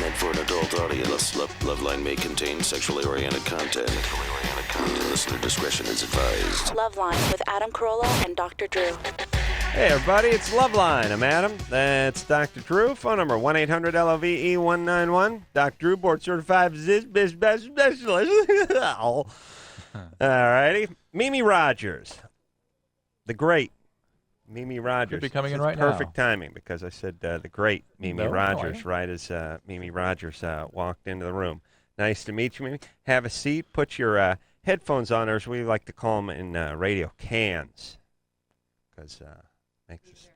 meant for an adult audience. LoveLine may contain sexually oriented content. Listener discretion is advised. LoveLine with Adam Carolla and Dr. Drew. Hey, everybody, it's LoveLine. I'm Adam. That's Dr. Drew. Phone number 1-800-LOVE-191. Dr. Drew, board certified specialist. All righty. Mimi Rogers. The great Mimi Rogers. Could be coming in right now. Perfect timing because I said the great Mimi Rogers right as Mimi Rogers walked into the room. Nice to meet you, Mimi. Have a seat. Put your headphones on, or as we like to call them in radio, cans. Because makes us.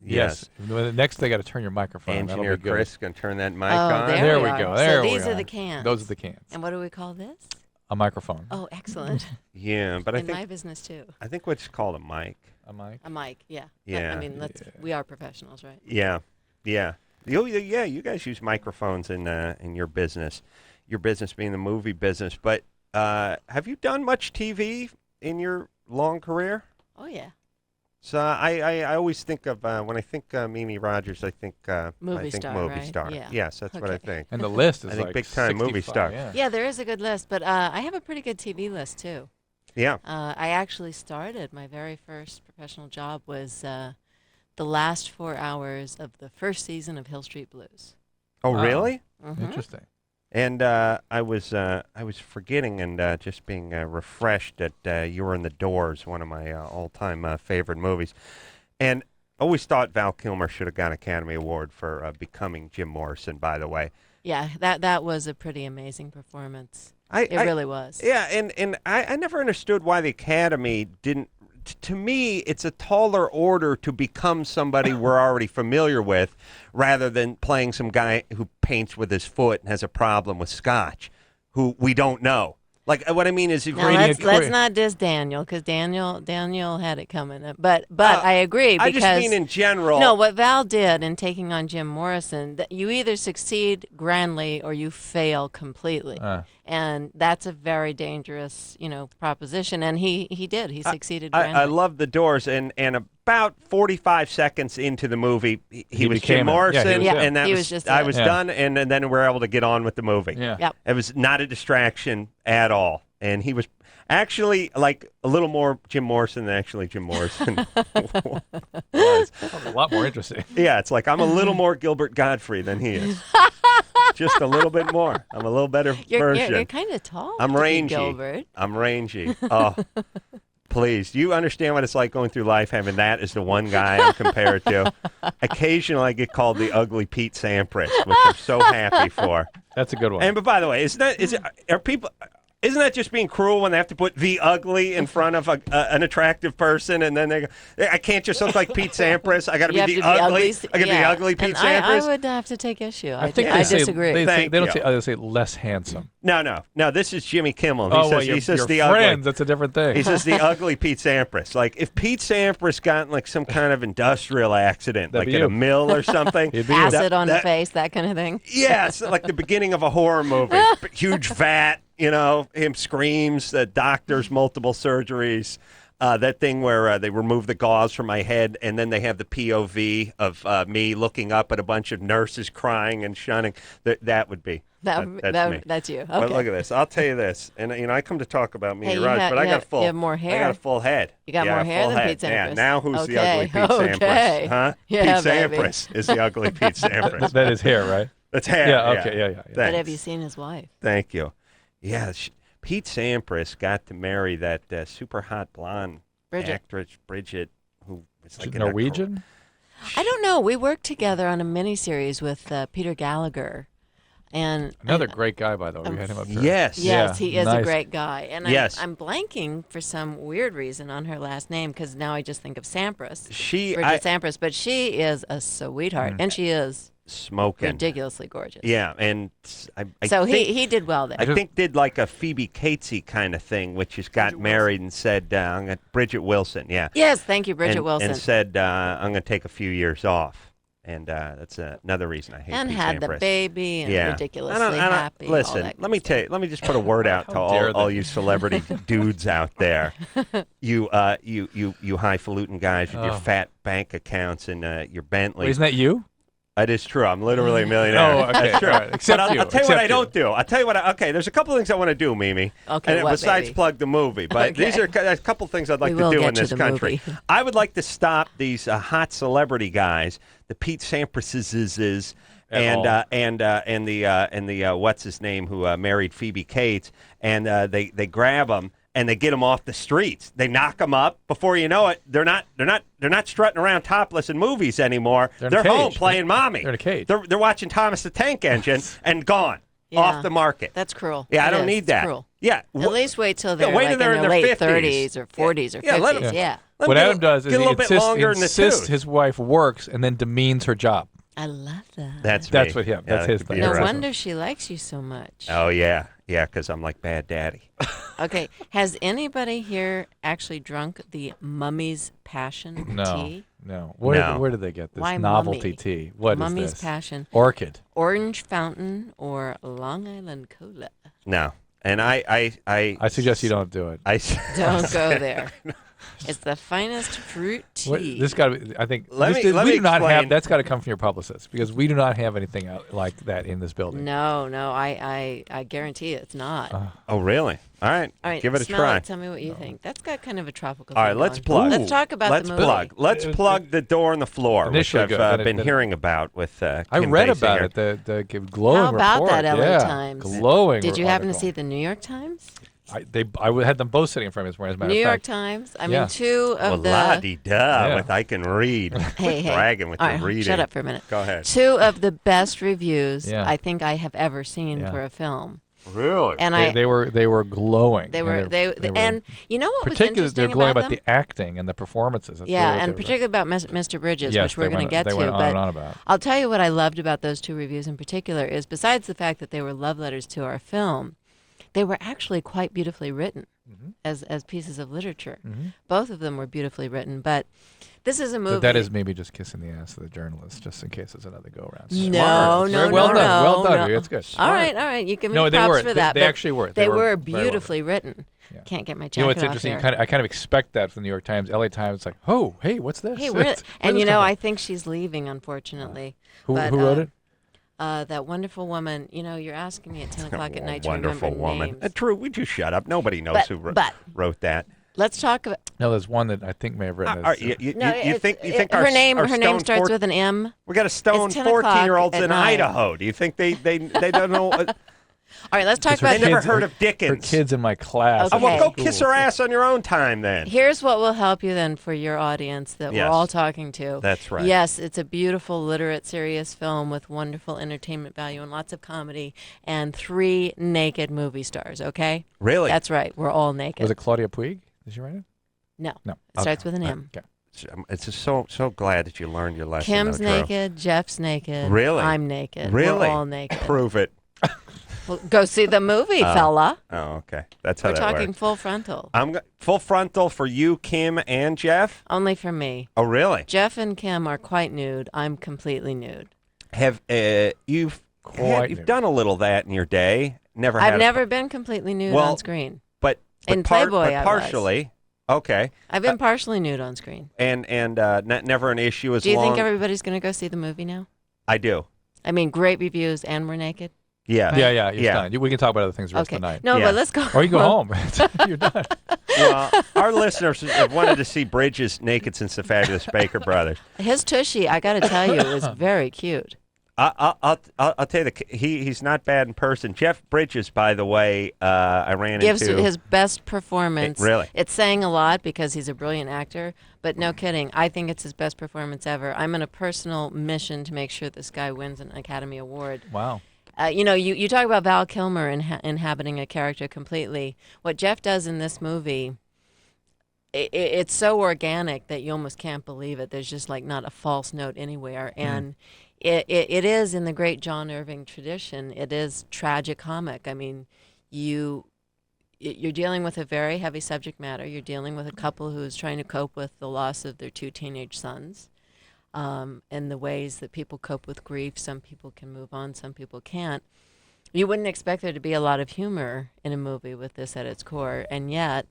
Yes. Next, they got to turn your microphone. Engineer Chris going to turn that mic Oh, on. There we go. There we go. These are the cans. Those are the cans. And what do we call this? A microphone. Oh, excellent. Yeah, but I In think my business too. I think what's called a mic. A mic. A mic, yeah. Yeah. I mean, we are professionals, right? Yeah, yeah. You guys use microphones in your business. Your business being the movie business. But have you done much TV in your long career? Oh, yeah. So I always think of when I think Mimi Rogers, I think Movie star, right? star. Yeah. Yes, that's what I Okay. think. And the list is I think like big time movie 65, star. Yeah. Yeah, there is a good list, but I have a pretty good TV list too. Yeah. I actually started, my very first professional job was the last 4 hours of the first season of Hill Street Blues. Oh, Wow. really? Mm-hmm. Interesting. And I was forgetting and just being refreshed that you were in The Doors, one of my all-time favorite movies, and always thought Val Kilmer should have got an Academy Award for becoming Jim Morrison. By the way, Yeah, that was a pretty amazing performance. It really was. Yeah, and I never understood why the Academy didn't. To me, it's a taller order to become somebody we're already familiar with rather than playing some guy who paints with his foot and has a problem with scotch, who we don't know. Like, what I mean is... Now, let's not diss Daniel, because Daniel had it coming. But I agree, because... I just mean in general... No, what Val did in taking on Jim Morrison, you either succeed grandly or you fail completely. And that's a very dangerous, proposition. And he did. He succeeded grandly. I love The Doors, and about 45 seconds into the movie, he was Jim Morrison, and that was just I was done, and then we were able to get on with the movie. Yeah. Yep. It was not a distraction at all, and he was actually like a little more Jim Morrison than actually Jim Morrison was. A lot more interesting. Yeah, it's like I'm a little more Gilbert Godfrey than he is. Just a little bit more. I'm a little better version. You're kind of tall. I'm rangy. Gilbert. I'm rangy. Oh, please. Do you understand what it's like going through life having that as the one guy I'm compared to? Occasionally I get called the ugly Pete Sampras, which I'm so happy for. That's a good one. But by the way, isn't that just being cruel when they have to put the ugly in front of an attractive person, and then they go, I can't just look like Pete Sampras. I got to be the ugly. I got to be the ugly Pete Sampras. I would have to take issue. I They disagree. don't say less handsome. No. This is Jimmy Kimmel. He says your the friends, ugly. that's a different thing. He says the ugly Pete Sampras. Like if Pete Sampras got in like some kind of industrial accident, like at a mill or something, acid on the face, that kind of thing. Yes, like the beginning of a horror movie. Huge vat. Him screams, doctors, multiple surgeries, that thing where they remove the gauze from my head, and then they have the POV of me looking up at a bunch of nurses crying and shunning. That would be. That's me. That's you. Okay. But look at this. I'll tell you this, and I come to talk about me, Raj, but I got you have more hair. I got a full head. You got more hair than Pete Sampras. Yeah. Now who's the Okay. ugly Pete Sampras? Huh? Yeah, Pete Sampras is the ugly Pete Sampras. That is hair, right? That's hair. Yeah. Okay. Yeah. But have you seen his wife? Thank you. Yeah, Pete Sampras got to marry that super hot blonde actress, Bridget, who was like Norwegian? I don't know. We worked together on a miniseries with Peter Gallagher. And another great guy, by the way. We had him up here. Yes. Yes, he is a great guy. And I'm blanking for some weird reason on her last name because now I just think of Sampras. Bridget Sampras. But she is a sweetheart. And she is smoking, ridiculously gorgeous. Yeah, and he did well there. I think did like a Phoebe Catesy kind of thing, which is got married and said, Bridget Wilson, yeah. Yes, thank you, Bridget Wilson. And said, I'm going to take a few years off. And that's another reason I hate and Pete had Sampras. the baby and ridiculously happy. Listen, let me just put a word out to all you celebrity dudes out there. You highfalutin guys with your fat bank accounts and your Bentleys. Wait, isn't that you? That is true. I'm literally a millionaire. Oh, okay. That's true. All right. Except but you. I'll tell you what Except I don't do. I'll tell you what. Okay, there's a couple things I want to do, Mimi. Okay, and what, besides baby? plug the movie, but Okay. these are a couple things I'd like We to will do get in to this the country. movie. I would like to stop these hot celebrity guys, the Pete Samprases, and the what's his name who married Phoebe Cates, and they grab them. And they get them off the streets. They knock them up. Before you know it, they're not strutting around topless in movies anymore. They're home playing mommy. They're in a cage. They're watching Thomas the Tank Engine and gone off the market. That's cruel. Yeah, I It don't is. need It's that. Cruel. Yeah, At least wait till they're wait like till they're in in their their late 30s or 40s or 50s. Yeah, let 'em- Yeah. let 'em What get Adam does is get a he little bit longer in the insists tooth. his wife works and then demeans her job. I love that. That's That's me. what him. That's that his could be thing. No interesting. wonder she likes you so much. Oh yeah, because I'm like bad daddy. Okay, has anybody here actually drunk the Mummy's Passion No, tea? no. No. Where did they get this Why novelty Mummy? tea? What Mummy's is this? Passion. Orchid. Orange Fountain or Long Island Cola? No, and I suggest you don't do it. Don't go there. It's the finest fruit What, tea. this got to be. I think Let this, me we do not explain. have. That's got to come from your publicist because we do not have anything out like that in this building. No, I guarantee it's not. Oh really? All right, All right, give it a smell try. It, tell me what you think. That's got kind of a tropical. All right, thing let's going. plug. Let's talk about Let's the movie. plug. Let's plug the door and the floor, which Initially I've good, then been then- hearing about with. I Kim read about Basinger. it. The glowing How about report. that LA yeah, Times? Glowing. Did you happen to article. see the New York Times? I had them both sitting in front of me. As a matter New of York fact. Times. I Yeah. mean, two Well, of the. la-di-da Yeah. with I can read. Hey, Bragging with All the right, reading. shut up for a minute. Go ahead. Two of the best reviews Yeah. I think I have ever seen Yeah. for a film. Really? And They were glowing. they were and you know what was particularly interesting they're glowing about about them? the acting and the performances. That's Yeah, really what and they were- particularly about Mr. Bridges, Yes, which we're they going to went- get they to. went on but and on about. I'll tell you what I loved about those two reviews in particular is besides the fact that they were love letters to our film, they were actually quite beautifully written as pieces of literature. Both of them were beautifully written, but this is a movie. But that is maybe just kissing the ass of the journalist, just in case it's another go around. No, no, Very well no, done. no, Well done. no. It's good. All right. You give me No, they props were. for They- that. they but actually were. They They were were very well beautifully written. Yeah. Can't get my jacket You know what's off interesting? here. I kind of expect that from the New York Times, LA Times. It's like, oh, hey, what's this? Hey, Where's and this you know, come I think she's leaving, unfortunately. from? but, Who wrote it? That wonderful woman. You know, you're asking me at 10 o'clock at night to Wonderful remember woman. names. Drew, would you shut up? Nobody knows But- who but- wrote that. Let's talk about. No, there's one that I think may have written Are- it. you, you, No, you it's- think her name? our Her name stone starts with an M. We got a stone It's 10 o'clock 14-year-olds at in night. Idaho. Do you think they don't know? All right, let's talk her about. They never kids- heard of Her Dickens. kids in my class. Okay. Oh, well, go School. kiss her ass on your own time then. Here's what will help you then for your audience that Yes. we're all talking to. That's right. Yes, it's a beautiful, literate, serious film with wonderful entertainment value and lots of comedy and 3 naked movie stars, okay? Really? That's right. We're all naked. Was it Claudia Puig? Did she write it? No. No. It starts with an M. Okay. It's just so glad that you learned your lesson. Kim's though, Drew. naked. Jeff's naked. Really? I'm naked. Really? We're all naked. Prove it. Well, go see the movie, fella. Oh, okay. That's how We're that talking works. full frontal. Full frontal for you, Kim, and Jeff. Only for me. Oh, really? Jeff and Kim are quite nude. I'm completely nude. Have you've Quite you've nude. done a little of that in your day? Never. I've had never been completely nude Well, on screen. But In Playboy, but I was. partially. Okay. I've been partially nude on screen. And never an issue as Do you long. think everybody's going to go see the movie now? I do. I mean, great reviews, and we're naked. Yeah. Yeah, it's Yeah. done. We can talk about other things the rest Okay. of the night. No, Yeah. but let's go. Or you go home. You're done. Well, our listeners have wanted to see Bridges naked since the Fabulous Baker Brothers. His tushy, I got to tell you, is very cute. I'll tell you, he's not bad in person. Jeff Bridges, by the way, I ran Gives into. his best performance. Really? It's saying a lot because he's a brilliant actor, but no kidding. I think it's his best performance ever. I'm on a personal mission to make sure this guy wins an Academy Award. Wow. You talk about Val Kilmer inhabiting a character completely. What Jeff does in this movie, it's so organic that you almost can't believe it. There's just like not a false note anywhere. And it is in the great John Irving tradition. It is tragicomic. I mean, you're dealing with a very heavy subject matter. You're dealing with a couple who's trying to cope with the loss of their 2 teenage sons. And the ways that people cope with grief. Some people can move on, some people can't. You wouldn't expect there to be a lot of humor in a movie with this at its core, and yet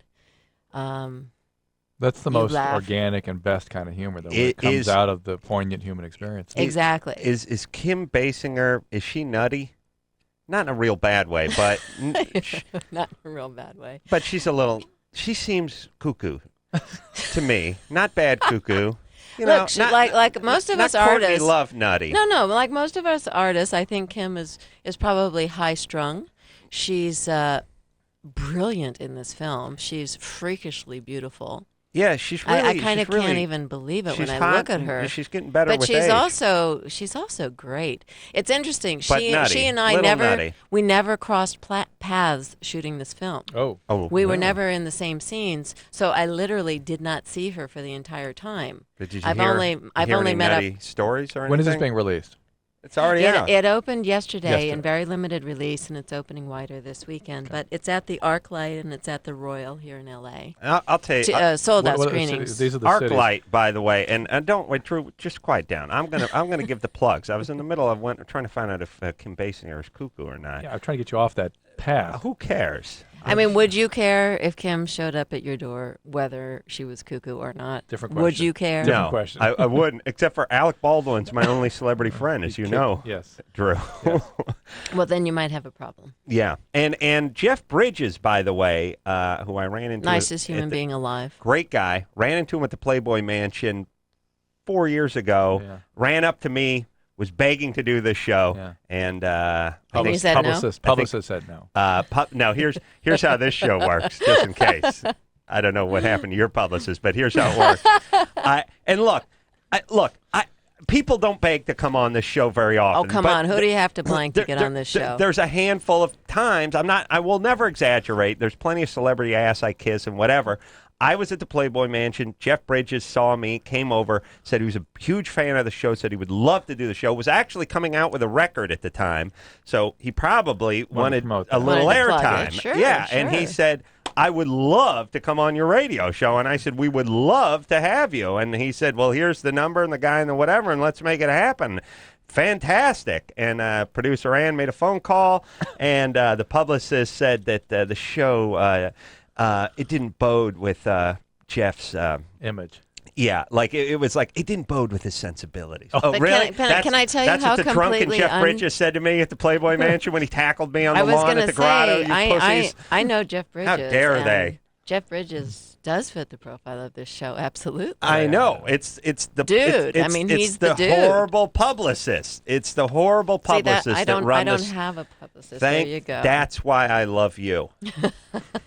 That's the You most laugh. organic and best kind of humor, though. When It it comes is- out of the poignant human experience. Exactly. Is Kim Basinger, is she nutty? Not in a real bad way, but Not in a real bad way. but she's a little. She seems cuckoo to me. Not bad cuckoo. You know, Look, she, not, like most of not us Courtney artists. Love nutty. No. Like most of us artists, I think Kim is probably high strung. She's brilliant in this film. She's freakishly beautiful. Yeah, she's really. I kind of she's really, can't even believe it when she's I hot look at and her. she's getting better But with she's age. also great. It's interesting. But She nutty. and I Little nutty. we never crossed paths shooting this film. Oh. We were really? never in the same scenes, so I literally did not see her for the entire time. Did you I've hear, only hear met up. any nutty stories or anything? When is this being released? It's already out. It opened yesterday Yesterday. in very limited release, and it's opening wider this weekend. But it's at the ArcLight and it's at the Royal here in L.A. I'll tell you. Sold out What screenings. These are the cities. ArcLight, by the way, and don't wait, Drew. Just quiet down. I'm gonna give the plugs. I was in the middle of trying to find out if Kim Basinger is cuckoo or not. Yeah, I'm trying to get you off that path. Who cares? I mean, would you care if Kim showed up at your door, whether she was cuckoo or not? Different Would question. you care? Different No, question. I wouldn't. Except for Alec Baldwin's my only celebrity friend, as you know, Yes. Drew. Well, then you might have a problem. Yeah, and Jeff Bridges, by the way, who I ran into. Nicest at human the- being alive. Great guy. Ran into him at the Playboy Mansion 4 years ago. Yeah. Ran up to me, was begging to do this show, Yeah. and And I he think said no? Publicist said no. no. Here's how this show works, just in case. I don't know what happened to your publicist, but here's how it works. People don't beg to come on this show very often. Oh, come but on. Who do you have to blank to get there- on this there- show? There's a handful of times. I will never exaggerate. There's plenty of celebrity ass I kiss and whatever. I was at the Playboy Mansion. Jeff Bridges saw me, came over, said he was a huge fan of the show, said he would love to do the show, was actually coming out with a record at the time. So he probably wanted promote a that. little Wanted to plug airtime. it. Sure, yeah, and he sure. said, I would love to come on your radio show. And I said, we would love to have you. And he said, well, here's the number and the guy and the whatever, and let's make it happen. Fantastic. And producer Ann made a phone call, and the publicist said that the show, it didn't bode with Jeff's Image. yeah, like it was like it didn't bode with his sensibilities. Oh, But really? can I tell you that's how what the drunken completely Jeff Bridges said to me at the Playboy Mansion when he tackled me on I the was lawn going at to the grotto. say, You pussies. I know Jeff Bridges. dare and they. Jeff Bridges does fit the profile of this show, absolutely. I know it's the Dude, It's, I mean, it's he's the the dude. horrible publicist. It's the horrible See, publicist that, I don't, run I don't this. have a publicist. Thank. There you go. That's why I love you.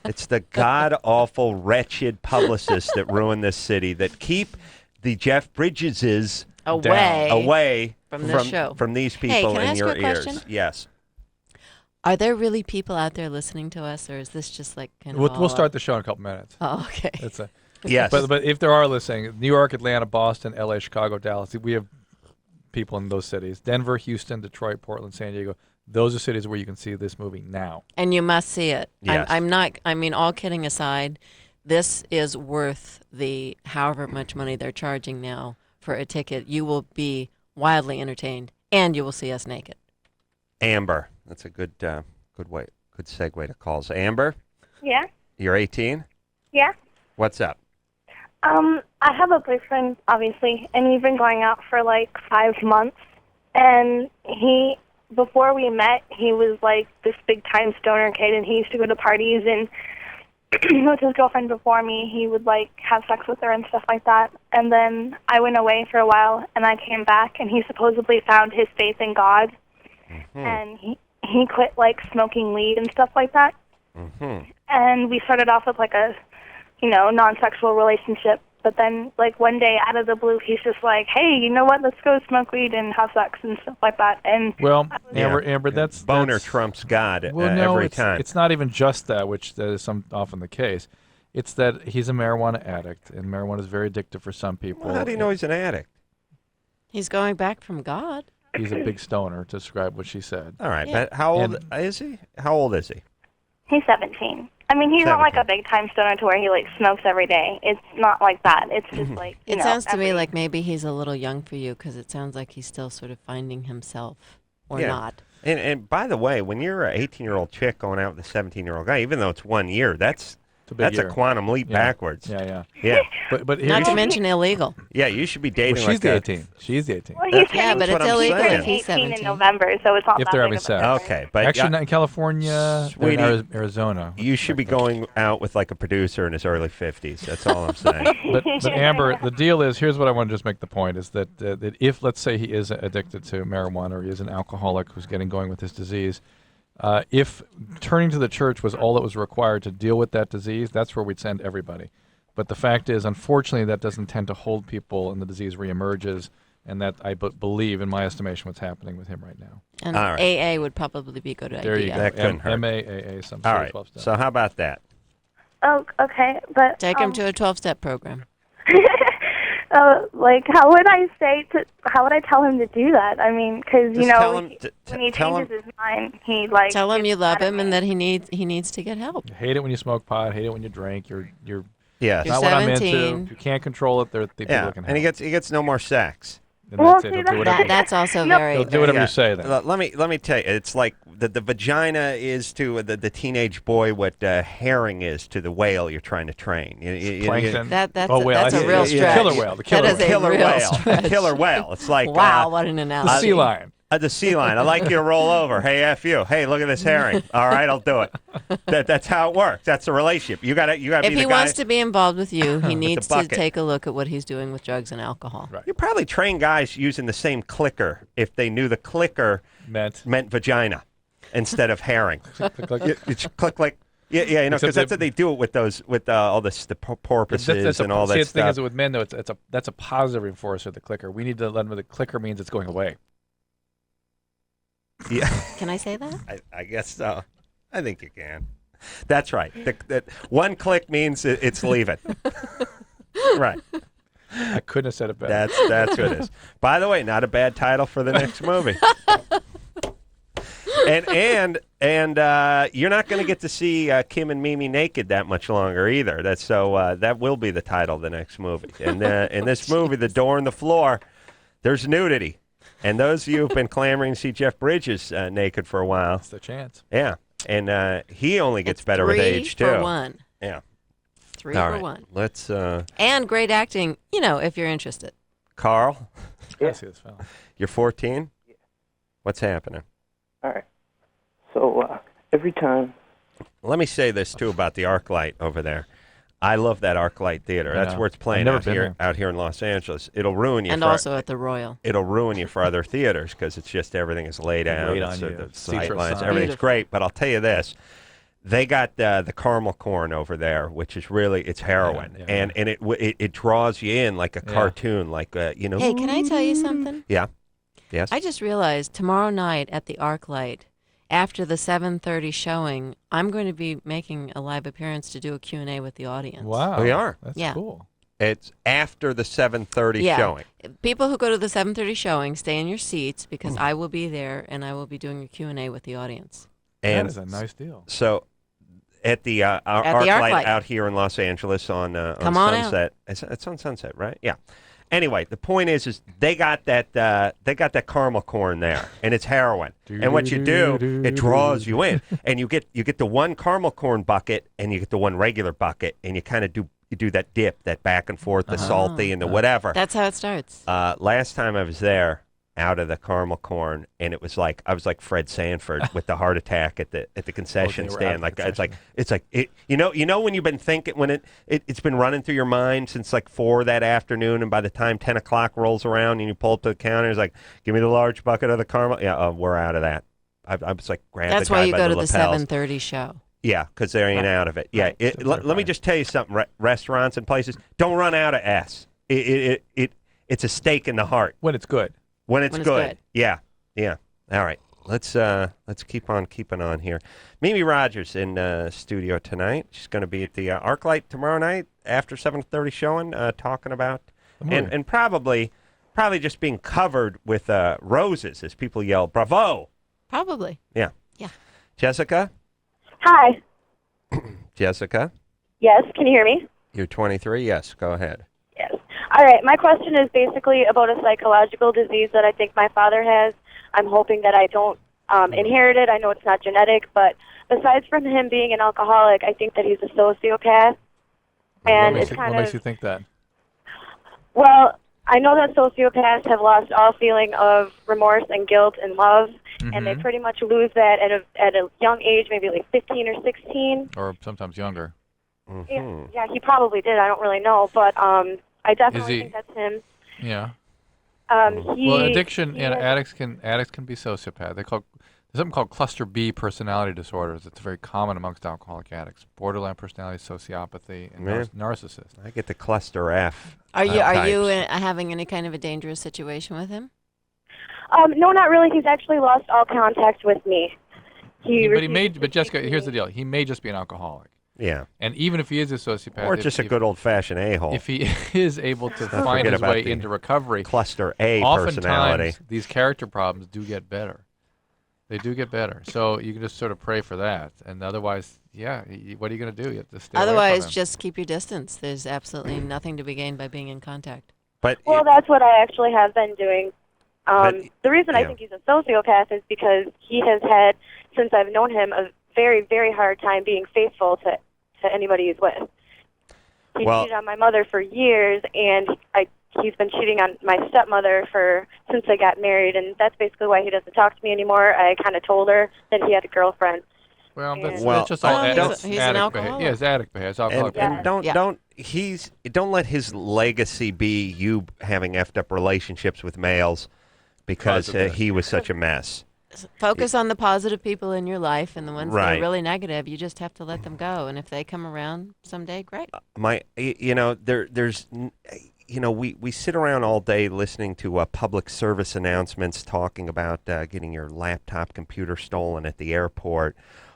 It's the god awful, wretched publicists that ruin this city that keep the Jeff Bridgeses away from this show. from these Hey, people can I in ask your you a ears. question? Yes. Are there really people out there listening to us, or is this just like kind of We'll start the show in a couple minutes. Oh, okay. That's a, Yes. but if there are listening, New York, Atlanta, Boston, L.A., Chicago, Dallas, we have people in those cities. Denver, Houston, Detroit, Portland, San Diego. Those are cities where you can see this movie now. And you must see it. Yes. I'm not. I mean, all kidding aside, this is worth the however much money they're charging now for a ticket. You will be wildly entertained, and you will see us naked. Amber. That's a good segue to calls. Amber, Yeah, you're 18. yeah. What's up? I have a boyfriend, obviously, and we've been going out for like 5 months. And before we met, he was like this big time stoner kid, and he used to go to parties and with his girlfriend before me, he would like have sex with her and stuff like that. And then I went away for a while, and I came back, and he supposedly found his faith in God, and he quit like smoking weed and stuff like that. And we started off with like a non-sexual relationship. But then, like, one day, out of the blue, he's just like, hey, you know what? Let's go smoke weed and have sex and stuff like that. And Well, Yeah. Amber, that's Boner that's, trumps God Well, no, every it's, time. it's not even just that, which that is often the case. It's that he's a marijuana addict, and marijuana is very addictive for some people. Well, how do you know he's an addict? He's going back from God. He's a big stoner, to describe what she said. All right, Yeah. but how old And- is he? How old is he? he's 17. I mean, he's not like 17. a big-time stoner to where he, like, smokes every day. It's not like that. It's just, like, It sounds to me like maybe he's a little young for you, because it sounds like he's still sort of finding himself, or Yeah. not. And by the way, when you're an 18-year-old chick going out with a 17-year-old guy, even though it's 1 year, that's It's a big That's year. a quantum leap backwards. Yeah. Yeah. But Not to here, mention illegal. Yeah, you should be well, dating she's the like 18. She's the 18. Well, he's That's- Yeah, turning but what it's I'm illegal saying. if he's 18 in 17. November, so it's not If that they're big having of a sex. difference. Okay, but Actually, not in California, they're in Sweetie, Arizona. you should be going out with like a producer in his early 50s. That's all I'm saying. But Amber, the deal is, here's what I want to just make the point, is that that if, let's say, he is addicted to marijuana or he is an alcoholic who's getting going with his disease, if turning to the church was all that was required to deal with that disease, that's where we'd send everybody. But the fact is, unfortunately, that doesn't tend to hold people and the disease reemerges, and that, I believe, in my estimation, what's happening with him right now. And All right. AA would probably be a good idea. There you go. That couldn't hurt. MAAA, some All sort right. of 12 step. So how about that? Oh, okay, but Take him to a 12-step program. like, how would I tell him to do that? I mean, because Just tell him when he tell changes him- his mind, he like Tell him gets you love mad at him and me. that he needs to get help. You hate it when you smoke pot. Hate it when you drink. You're Yes. You're not what I'm 17. into. If you can't control it, there are people Yeah, that can help. and he gets no more sex. And that's it. see, He'll do that- whatever. That's also No. very. He'll do whatever Yeah. you say then. Let me tell you, it's like the vagina is to the teenage boy what herring is to the whale you're trying to train. Plankton. That's Oh, whale. that's a Yeah, real yeah, stretch. the killer whale, the That killer is a killer real whale. stretch. Killer whale. It's like Wow, what an The analogy. sea lion. The sea lion. I like you to roll over. Hey, F you. Hey, look at this herring. All right, I'll do it. That's how it works. That's the relationship. You got to If be he the guy. wants to be involved with you, he needs to bucket. take a look at what he's doing with drugs and alcohol. Right. You probably train guys using the same clicker if they knew the clicker Meant. meant vagina instead of herring. It's click. Yeah, you know, Except because that's what they do it with those, with all this, the porpoises That's and all see, that the thing stuff. is with men though, that's a positive reinforcer. The clicker. We need to let them know the clicker means it's going away. Yeah, Can I say that? I guess so. I think you can. That's right. That one click means it's leaving. Right. I couldn't have said it better. That's what it is. By the way, not a bad title for the next movie. And you're not going to get to see Kim and Mimi naked that much longer either. That's so that will be the title of the next movie. And in this movie, the door and the floor, there's nudity. And those of you who've been clamoring to see Jeff Bridges naked for a while, That's the chance. yeah. And he only gets It's better with 3 age too. for 1. Yeah. 3 All for right. 1. Let's And great acting, if you're interested. Carl, I see this fella. you're 14. What's happening? All right. So every time, Let me say this too about the ArcLight over there. I love that ArcLight Theater. I That's know. where it's I've playing never out been here, there. out here in Los Angeles. It'll ruin you. And for, also at the Royal. it'll ruin you for other theaters because it's just everything is laid out. Laid It's, on you. the Seats are sight lines, assigned. everything's Beautiful. great. But I'll tell you this. They got the caramel corn over there, which is really, it's heroin. Yeah. And it draws you in like a Yeah. cartoon, like, Hey, can I tell you something? Yeah. Yes. I just realized tomorrow night at the ArcLight, after the 7:30 showing, I'm going to be making a live appearance to do a Q&A with the audience. Wow. We are. That's Yeah. cool. It's after the 7:30 Yeah. showing. People who go to the 7:30 showing, stay in your seats because Mm. I will be there and I will be doing a Q&A with the audience. And that is a nice deal. so at the ArcLight ArcLight. out here in Los Angeles on Come on out. Sunset. It's on Sunset, right? Yeah. Anyway, the point is they got that caramel corn there, and it's heroin. And what you do, it draws you in, and you get the one caramel corn bucket, and you get the one regular bucket, and you kind of do that dip, that back and forth, the salty and the whatever. That's how it starts. Last time I was there, out of the caramel corn, and it was like I was like Fred Sanford with the heart attack at the concession were stand. at the Like it's like it, you know when you've been thinking when it's been running through your mind since like 4 that afternoon, and by the time 10 o'clock rolls around and you pull up to the counter, it's like, give me the large bucket of the caramel. Yeah, we're out of that. I was like, grab That's the guy why you by go the to the lapels. 7:30 show. Yeah, because they ain't Right. out of it. Yeah, Right. let me just tell you something. Restaurants and places don't run out of S. It's a stake in the heart. When it's good. When it's When it's good. good. Yeah. All right. Let's keep on keeping on here. Mimi Rogers in studio tonight. She's going to be at the ArcLight tomorrow night after 7:30 showing, talking about and probably just being covered with roses as people yell bravo. Probably. Yeah. Yeah. Jessica. Hi. Jessica, Yes, can you hear me? you're 23. Yes. Go ahead. Yes. All right, my question is basically about a psychological disease that I think my father has. I'm hoping that I don't inherited. I know it's not genetic, but besides from him being an alcoholic, I think that he's a sociopath. And what makes you think that? Well, I know that sociopaths have lost all feeling of remorse and guilt and love, and they pretty much lose that at a young age, maybe like 15 or 16. Or sometimes younger. Yeah, he probably did. I don't really know, but I definitely think that's him. Yeah. Well, addiction and addicts can be sociopath. There's something called cluster B personality disorders. It's very common amongst alcoholic addicts. Borderline personality, sociopathy, and narcissist. I get the cluster F. Are you having any kind of a dangerous situation with him? No, not really. He's actually lost all contact with me. But Jessica, here's the deal. He may just be an alcoholic. Yeah. And even if he is a sociopath, or just a good old-fashioned a-hole. If he is able to find his way into recovery, cluster A personality. Oftentimes these character problems do get better. They do get better. So you can just sort of pray for that. And otherwise, what are you going to do? You have to stay away from him. Just keep your distance. There's absolutely nothing to be gained by being in contact. Well, that's what I actually have been doing. The reason I think he's a sociopath is because he has had, since I've known him, a very, very hard time being faithful to anybody he's with. He cheated on my mother for years, and he's been cheating on my stepmother since they got married, and that's basically why he doesn't talk to me anymore. I kind of told her that he had a girlfriend. Well, that's just all he's an alcoholic. Yeah, he's addict behavior. And don't let his legacy be you having effed up relationships with males because he was such a mess. Focus on the positive people in your life, and the ones that are really negative, you just have to let them go. And if they come around someday, great. We sit around all day listening to public service announcements talking about getting your laptop computer stolen at the airport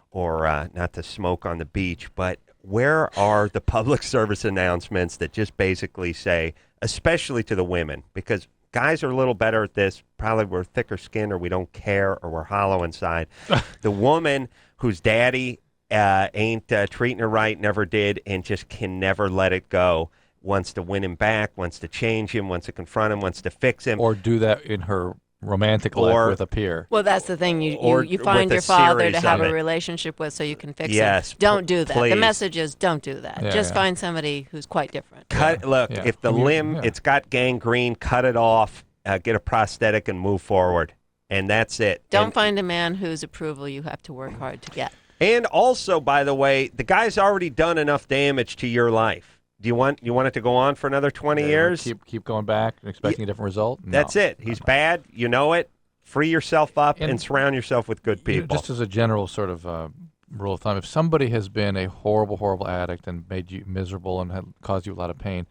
or not to smoke on the beach. But where are the public service announcements that just basically say, especially to the women, because guys are a little better at this. Probably we're thicker skinned or we don't care or we're hollow inside. The woman whose daddy ain't treating her right, never did, and just can never let it go. Wants to win him back, wants to change him, wants to confront him, wants to fix him. Or do that in her romantic life with a peer. Well, that's the thing. You find your father to have a relationship with so you can fix him. Don't do that. Please. The message is don't do that. Just find somebody who's quite different. If the limb, it's got gangrene, cut it off, get a prosthetic and move forward. And that's it. Don't find a man whose approval you have to work hard to get. And also, by the way, the guy's already done enough damage to your life. Do you want it to go on for another 20 years? Keep going back and expecting a different result? No. That's it. He's bad. You know it. Free yourself up and surround yourself with good people. Just as a general sort of rule of thumb, if somebody has been a horrible, horrible addict and made you miserable and caused you a lot of pain,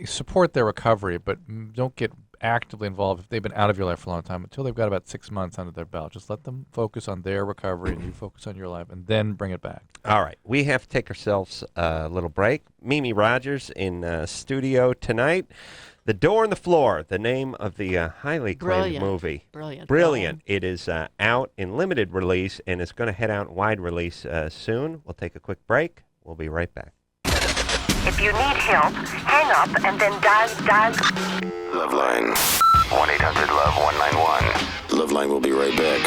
support their recovery, but don't get actively involved if they've been out of your life for a long time until they've got about 6 months under their belt. Just let them focus on their recovery and you focus on your life and then bring it back. All right. We have to take ourselves a little break. Mimi Rogers in studio tonight. The Door and the Floor, the name of the highly acclaimed movie. Brilliant. It is out in limited release and it's going to head out in wide release soon. We'll take a quick break. We'll be right back. If you need help, hang up and then dial. LoveLine. 1-800-LOVE-191. LoveLine will be right back.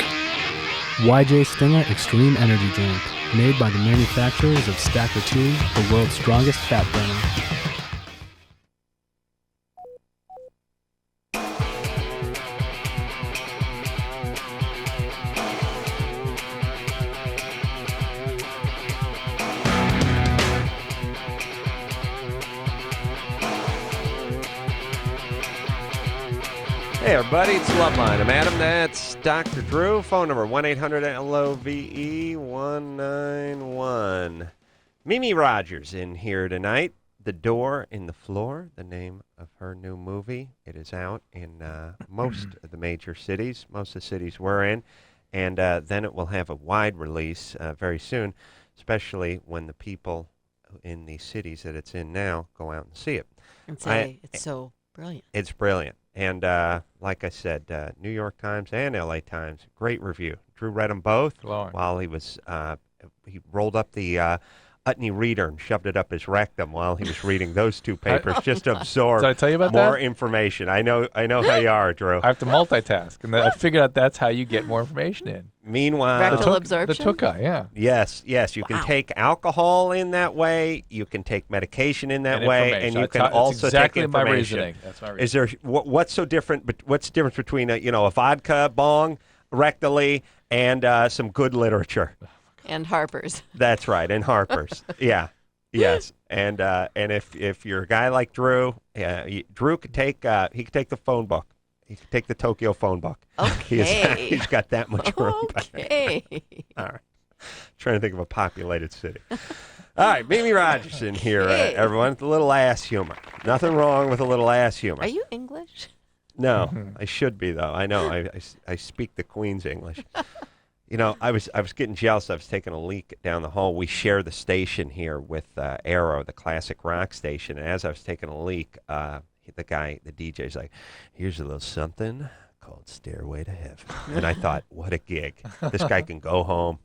YJ Stinger Extreme Energy Drink. Made by the manufacturers of Stacker 2, the world's strongest fat burner. Hey, everybody, it's LoveLine. I'm Adam. That's Dr. Drew. Phone number 1-800-LOVE-191. Mimi Rogers in here tonight. The Door in the Floor, the name of her new movie. It is out in most of the major cities, most of the cities we're in. And then it will have a wide release very soon, especially when the people in the cities that it's in now go out and see it. And say it's so brilliant. It's brilliant. And like I said, New York Times and LA Times, great review. Drew read them both Glowing. while he was he rolled up the Utney reader and shoved it up his rectum while he was reading those two papers just to absorb Did I tell you about more that? information. I know how you are, Drew. I have to multitask, and I figured out that's how you get more information in. Meanwhile, Rectal absorption? The Tukai, yeah. yes, you can take alcohol in that way. You can take medication in that And way, information. and you can That's also exactly take my information. reasoning. That's my reasoning. Is there what's so different? But what's the difference between a vodka bong rectally and some good literature? And Harper's. That's right, and Harper's. Yeah, yes, and if you're a guy like Drew, Drew could take the phone book. He could take the Tokyo phone book. Okay. He's got that much room. Okay. All right. Trying to think of a populated city. All right, Mimi Rogerson here, everyone. With a little ass humor. Nothing wrong with a little ass humor. Are you English? No, I should be though. I know. I speak the Queen's English. I was getting jealous. I was taking a leak down the hall. We share the station here with Arrow, the classic rock station. And as I was taking a leak, the DJ's like, "Here's a little something called Stairway to Heaven." And I thought, what a gig. This guy can go home,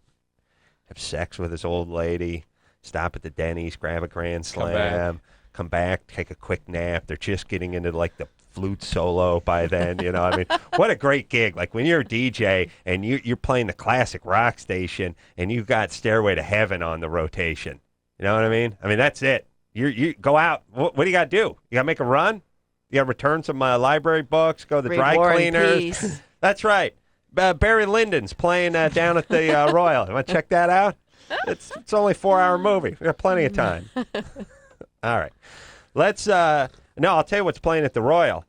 have sex with his old lady, stop at the Denny's, grab a Grand Slam, come back, take a quick nap. They're just getting into like the flute solo by then. I mean, what a great gig. Like when you're a DJ and you're playing the classic rock station and you've got Stairway to Heaven on the rotation. You know what I mean? I mean, that's it. You go out. What do you got to do? You got to make a run? You got to return some library books, go to the dry cleaners. That's right. Barry Lyndon's playing down at the Royal. You want to check that out? It's only a 4-hour movie. We got plenty of time. All right. Let's I'll tell you what's playing at the Royal.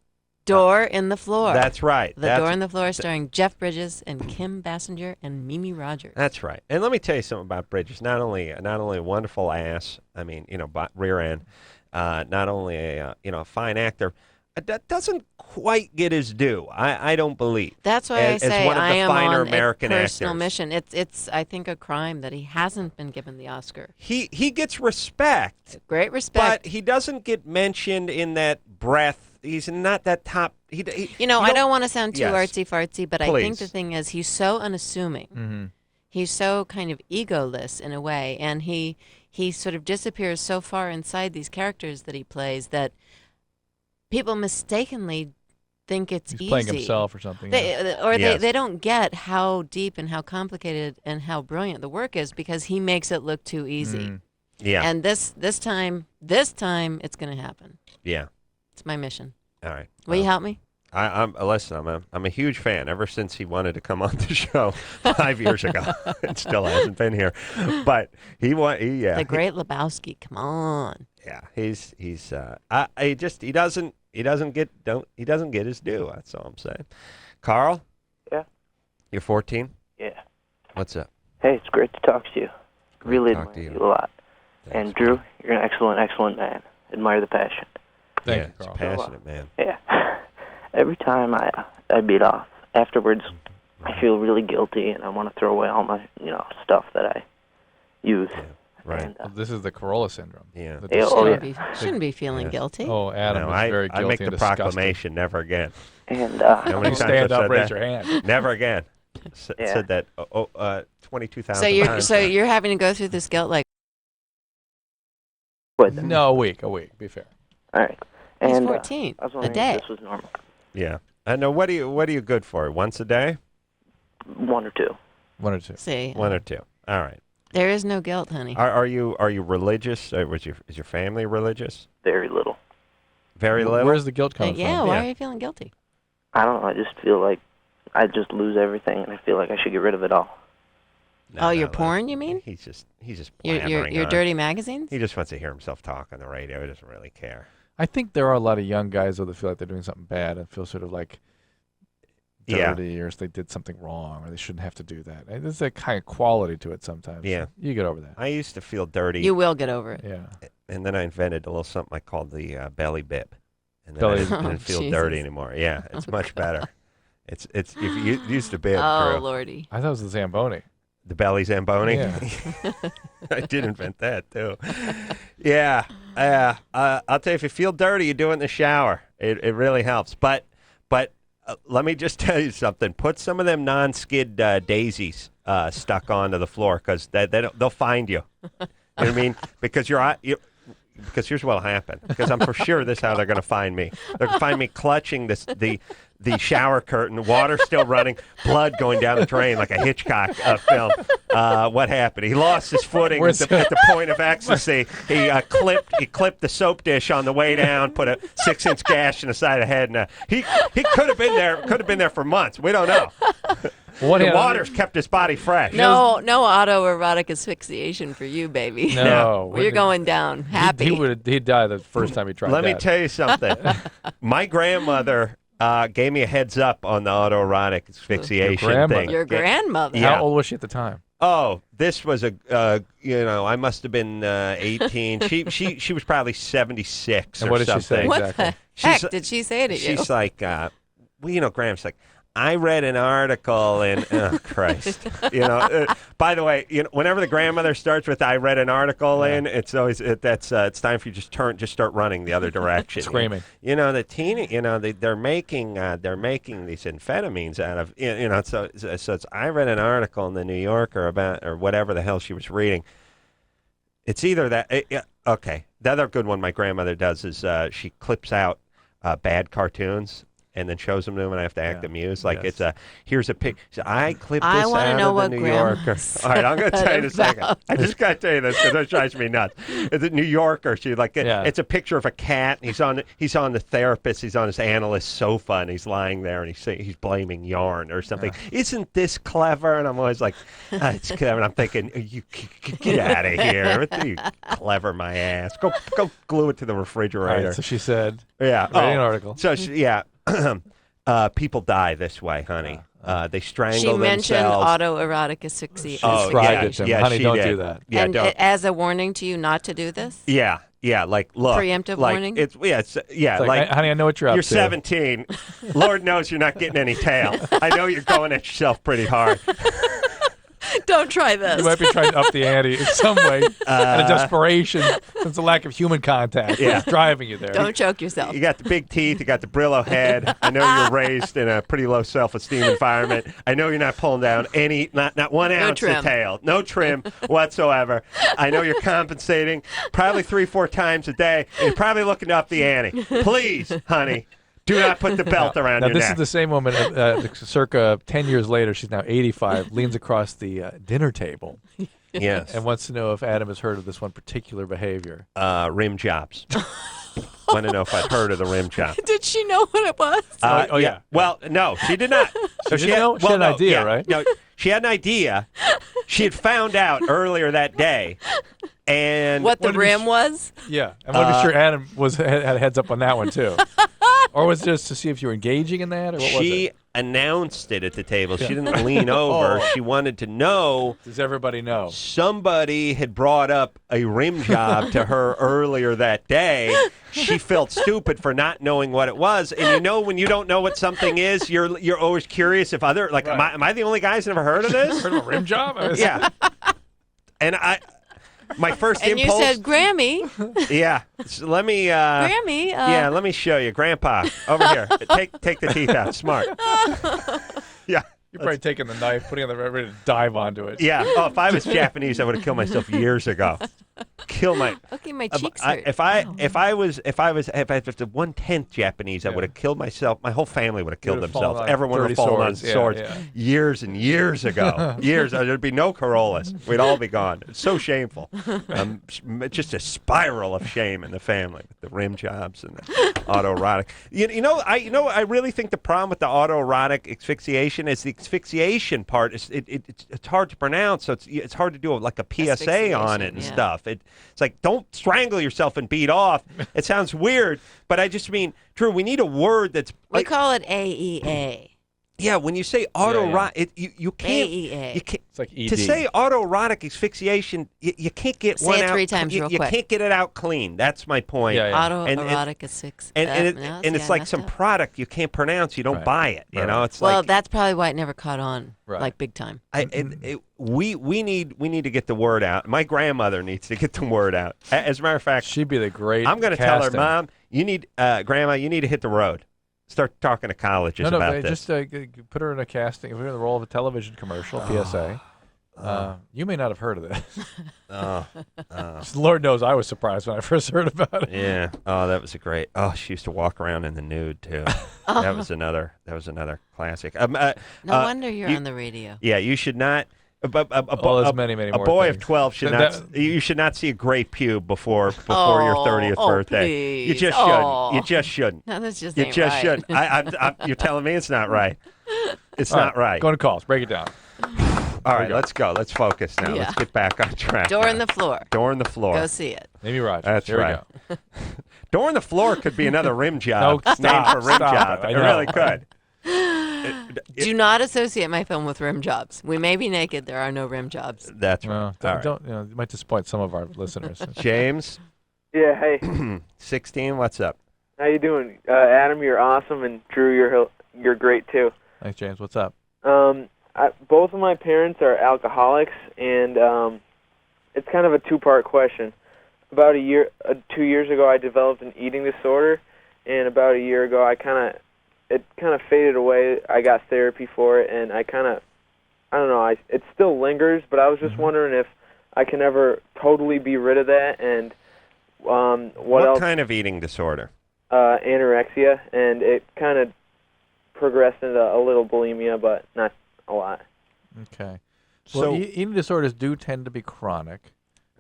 Door in the Floor. That's right. Door in the Floor starring Jeff Bridges and Kim Basinger and Mimi Rogers. That's right. And let me tell you something about Bridges. Not only a wonderful ass, I mean, rear end, not only a fine actor, that doesn't quite get his due. I don't believe. That's why as I say one of the I am finer on American a personal actors. mission. It's I think a crime that he hasn't been given the Oscar. He gets respect. Great respect. But he doesn't get mentioned in that breath. He's not that top. I don't want to sound too artsy-fartsy, but Please. I think the thing is he's so unassuming. Mm-hmm. He's so kind of egoless in a way, and he sort of disappears so far inside these characters that he plays that people mistakenly think it's He's easy. playing himself or something. They don't get how deep and how complicated and how brilliant the work is because he makes it look too easy. Mm. Yeah. And this time it's going to happen. Yeah. It's my mission. All right. Will you help me? I'm a huge fan ever since he wanted to come on the show 5 years ago. It still hasn't been here, but the great Lebowski. Come on. Yeah, he doesn't get his due. That's all I'm saying. Carl? Yeah. You're 14? Yeah. What's up? Hey, it's great to talk to you. Really talk admire to you you. a lot. Thanks, And Drew, you're an excellent man. Admire the passion. Thank yeah, you, Carl. it's passionate, man. Yeah. Every time I beat off, afterwards, I feel really guilty, and I want to throw away all my stuff that I use. Yeah, right. And, Well, this is the Corolla syndrome. Yeah. The Yeah, oh, dis- yeah. Shouldn't be feeling Yes. guilty. Oh, Adam No, is very guilty I make the and disgusted. proclamation, never again. and How many times Stand I've up, said raise that? your hand. Never again. Yeah. Said that 22,000 times. So you're having to go through this guilt like No, a week. Be fair. All right. he's And 14 I was a wondering day. if this was normal. Yeah. I know. What are you good for? Once a day? 1 or 2. 1 or 2. See, One or two. All right. there is no guilt, honey. Are you religious? Is your family religious? Very little. Very little. Where's the guilt coming Yeah, from? why Yeah. are you feeling guilty? I don't know. I just feel like I just lose everything, and I feel like I should get rid of it all. No, your no, porn, you mean? He's just Your blabbering on. dirty magazines? He just wants to hear himself talk on the radio. He doesn't really care. I think there are a lot of young guys though that feel like they're doing something bad and feel sort of like Yeah. dirty or they did something wrong or they shouldn't have to do that. There's a kind of quality to it sometimes. Yeah. You get over that. I used to feel dirty, You will get over it. Yeah. and then I invented a little something I called the belly bip, and then Belly I bip. didn't Oh, feel Jesus. dirty anymore. Yeah, it's much better. It's if you used to bib, Oh, Drew. Lordy. I thought it was the Zamboni. The belly Zamboni. Yeah. I did invent that too. Yeah. I'll tell you, if you feel dirty, you do it in the shower. It really helps. But let me just tell you something. Put some of them non-skid daisies stuck onto the floor because they'll find you. You know what I mean? Because because here's what'll happen. Because I'm for sure this is how they're going to find me. They're going to find me clutching the shower curtain, water still running, blood going down the drain like a Hitchcock film. What happened? He lost his footing at the point of ecstasy. He clipped the soap dish on the way down, put a 6-inch gash in the side of the head, and he could have been there. Could have been there for months. We don't know. The water's kept his body fresh. No autoerotic asphyxiation for you, baby. No. You're going down happy. He'd die the first time he tried Let me tell you something. My grandmother gave me a heads up on the autoerotic asphyxiation thing. Your grandmother? Yeah. How old was she at the time? Oh, this was I must have been 18. She was probably 76 and or what did something. She say exactly? What the heck did she say to you? She's like, Graham's like, I read an article in, oh, Christ. By the way, whenever the grandmother starts with "I read an article in," it's always it's time for you to just start running the other direction, screaming. They're making these amphetamines out of so it's I read an article in the New Yorker about or whatever the hell she was reading. It's either that okay. The other good one my grandmother does is she clips out bad cartoons. And then shows them to him, and I have to act amused. Like it's here's a pic. So I clipped this out of the New Yorker. All right, I'm going to tell you in a second. I just got to tell you this because it drives me nuts. The New Yorker. It's a picture of a cat. And he's on the therapist. He's on his analyst sofa, and he's lying there, and he's blaming yarn or something. Isn't this clever? And I'm always like, it's clever. And I'm thinking, you get out of here. You clever my ass. Go glue it to the refrigerator. All right, so she said. Yeah. Reading an article. So people die this way, honey. They strangle themselves. She mentioned autoerotic asphyxiation. Honey, don't do that. Yeah, and as a warning to you not to do this? Yeah, like, look. Preemptive warning? Honey, I know what you're up to. You're 17. Lord knows you're not getting any tail. I know you're going at yourself pretty hard. Don't try this. You might be trying to up the ante in some way. Out of desperation, since the lack of human contact is driving you there. Don't choke yourself. You got the big teeth. You got the Brillo head. I know you're raised in a pretty low self-esteem environment. I know you're not pulling down not 1 ounce of tail. No trim whatsoever. I know you're compensating probably 3-4 times a day. And you're probably looking to up the ante. Please, honey. Do not put the belt around your neck. This is the same woman, circa 10 years later, she's now 85, leans across the dinner table. Yes. And wants to know if Adam has heard of this one particular behavior. Rim jobs. Want to know if I'd heard of the rim job. Did she know what it was? Yeah. Well, no, she did not. So she had an idea, right? No, she had an idea. She had found out earlier that day. And what the rim was? Yeah. I want to be sure Adam had a heads up on that one, too. Or was it just to see if you were engaging in that? Or what was it? Announced it at the table. She didn't lean over. She wanted to know. Does everybody know? Somebody had brought up a rim job to her earlier that day. She felt stupid for not knowing what it was. And when you don't know what something is, you're always curious if other am I the only guy who's never heard of this? Heard of a rim job? Yeah. And my first impulse. And you said, Grammy. Yeah. So let me. Grammy. Yeah. Let me show you, Grandpa. Over here. Take the teeth out. Smart. Yeah. You're probably taking the knife, putting it on the ready to dive onto it. Yeah. Oh, if I was Japanese, I would have killed myself years ago. Okay, my cheeks hurt. If I was 1/10 Japanese, I would have killed myself. My whole family would have killed themselves. Everyone would have fallen on swords years and years ago. There'd be no Corollas. We'd all be gone. It's so shameful. Just a spiral of shame in the family with the rim jobs and the autoerotic. I really think the problem with the autoerotic asphyxiation is the asphyxiation part. It's hard to pronounce, so it's hard to do like a PSA on it and stuff. It's like, don't strangle yourself and beat off. It sounds weird, but I just mean, Drew, we need a word that's... We call it AEA. Yeah, when you say autoerotic, you can't... AEA. You can't, it's like ED. To say autoerotic asphyxiation, you can't get say one it out... 3 times real quick. You can't get it out clean. That's my point. Autoerotic asphyxiation. And it's like some product you can't pronounce. You don't buy it. You know, it's well, that's probably why it never caught on, like big time. We need to get the word out. My grandmother needs to get the word out. As a matter of fact, she'd be the great. I'm going to tell her, Mom, you need Grandma, you need to hit the road. Start talking to colleges about this. Just put her in a casting. Put her in the role of a television commercial, PSA. You may not have heard of this. Oh, Lord knows I was surprised when I first heard about it. yeah. Oh, that was a great. Oh, she used to walk around in the nude too. That was another classic. No wonder you're on the radio. Yeah, you should not. There's many more boy things. of 12 should not. You should not see a great pube before your 30th birthday. Please. You just shouldn't. You just shouldn't. No, that's just You ain't just right. shouldn't. You're telling me it's not right. It's not right. Go to calls. Break it down. All right, let's go. Let's focus now. Yeah. Let's get back on track. Door now. in the floor. Door in the floor. Go see it. Maybe Roger. That's Here right. we go. Door in the floor could be another rim job. No, Named stop, for rim stop job. it. It really could. Do not associate my film with rim jobs. We may be naked. There are no rim jobs. That's right. Well, All right. don't you might disappoint some of our listeners. James, Yeah, hey, 16. What's up? how you doing? Adam, you're awesome, and Drew, you're great too. Thanks, James. What's up? Both of my parents are alcoholics, and it's kind of a two-part question. About 2 years ago, I developed an eating disorder, and about a year ago, it kind of faded away. I got therapy for it, and I don't know, it still lingers, but I was just wondering if I can ever totally be rid of that, and what else? What kind of eating disorder? Anorexia, and it kind of progressed into a little bulimia, but not a lot. Okay. So- Well, eating disorders do tend to be chronic,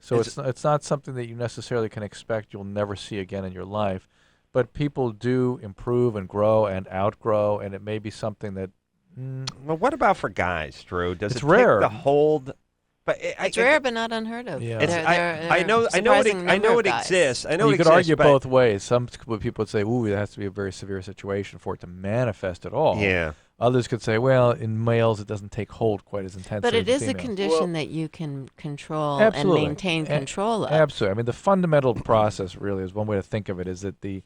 so it's not something that you necessarily can expect you'll never see again in your life. But people do improve and grow and outgrow, and it may be something that. Well, what about for guys, Drew? Does It's it rare. take the hold? But It's rare, but not unheard of. Yeah. I know it exists. I know you it could exists, argue but- both ways. Some people would say, "Ooh, it has to be a very severe situation for it to manifest at all." Yeah. Others could say, "Well, in males, it doesn't take hold quite as intensely." But it as is a females. condition that you can control Absolutely. and maintain control of. Absolutely. I mean, the fundamental process really is one way to think of it is that the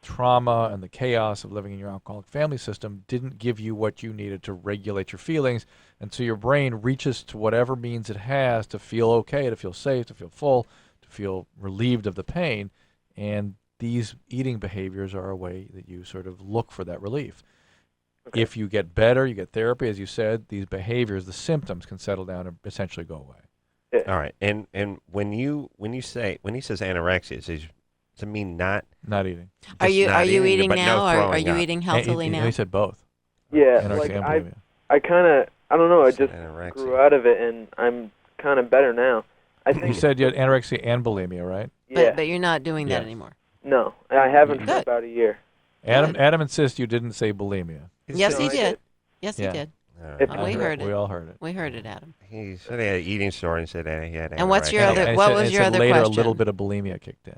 trauma and the chaos of living in your alcoholic family system didn't give you what you needed to regulate your feelings, and so your brain reaches to whatever means it has to feel okay, to feel safe, to feel full, to feel relieved of the pain, and these eating behaviors are a way that you sort of look for that relief. Okay. If you get better, you get therapy, as you said, these behaviors, the symptoms can settle down and essentially go away. Yeah. All right. And when he says anorexia, does it mean not eating? Are you eating but now? no Are throwing you up? eating healthily now? He said both. Yeah, Anorexia like and bulimia. I kind of, I don't know, I just Anorexia. grew out of it, and I'm kind of better now. I You think. said you had anorexia and bulimia, right? Yeah. But you're not doing that Yeah. anymore. No, I haven't for Good. about a year. Adam insists you didn't say bulimia. Yes, he I did. did. Yes, Yeah. he did. If We heard it. We all heard it. We heard it, Adam. He said he had an eating disorder and said he had And what's your anorexia. other- And he what said- was and he your said other later question? a little bit of bulimia kicked in.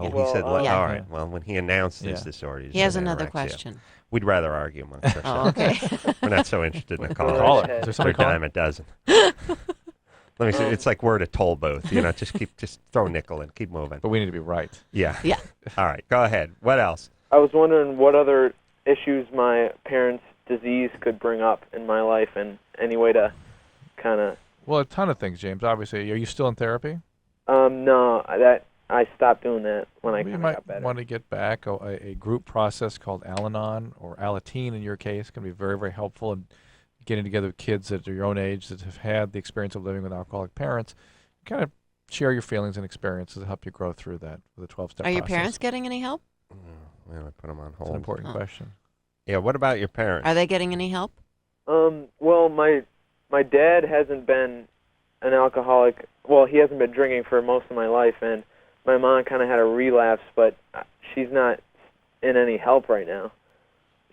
Oh, Well, he said, yeah. all right. Well, when he announced his Yeah. disorder, He has said another anorexia. question. We'd rather argue amongst ourselves. Oh, okay. We're not so interested in the Call call. it. Is there They're somebody a calling? dime a dozen. Let me see. It's like we're at a toll booth. You know, just throw a nickel in. Keep moving. But we need to be right. Yeah. Yeah. All right. Go ahead. What else? I was wondering what other issues my parents' disease could bring up in my life, and any way to kind of. Well, a ton of things, James. Obviously, are you still in therapy? No, I stopped doing that when I You kind of might got better. want to get back. A group process called Al-Anon or Alateen in your case can be very, very helpful in getting together with kids that are your own age that have had the experience of living with alcoholic parents. Kind of share your feelings and experiences to help you grow through that with a 12-step Are your process. parents getting any help? Well, I put them on That's hold. an important Oh. question. Yeah. What about your parents? Are they getting any help? Well, my dad hasn't been an alcoholic. Well, he hasn't been drinking for most of my life, and my mom kind of had a relapse, but she's not in any help right now.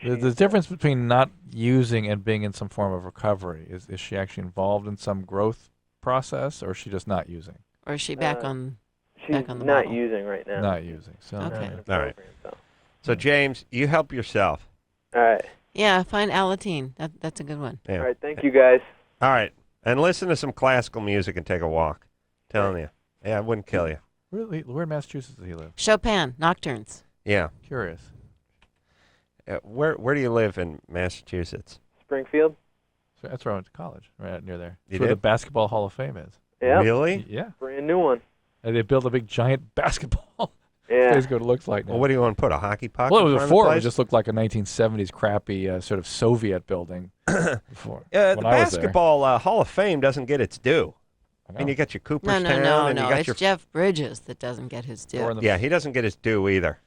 The difference between not using and being in some form of recovery is she actually involved in some growth process, or is she just not using? Or is she back on? She's Back on the not bottle. using right now. Not using. So Okay. Not in a All right. program, So, James, you help yourself. All right. Yeah, find Alateen. That's a good one. Yeah. All right. Thank you, guys. All right. And listen to some classical music and take a walk. Telling you. Yeah, it wouldn't kill you. Really, where in Massachusetts does he live? Chopin, Nocturnes. Yeah. Curious. Where do you live in Massachusetts? Springfield. So that's where I went to college, right near there. You That's where the did? Basketball Hall of Fame is. Yeah. Really? Yeah. Brand new one. And they built a big giant basketball Yeah. That's what it looks like now. Well, what do you want to put, a hockey puck? Well, in front of the before it place? just looked like a 1970s crappy sort of Soviet building. Before, the when I was there. Basketball Hall of Fame doesn't get its due. I mean, you got your Cooperstown. No. and you got It's your Jeff Bridges that doesn't get his due. Yeah, he doesn't get his due either.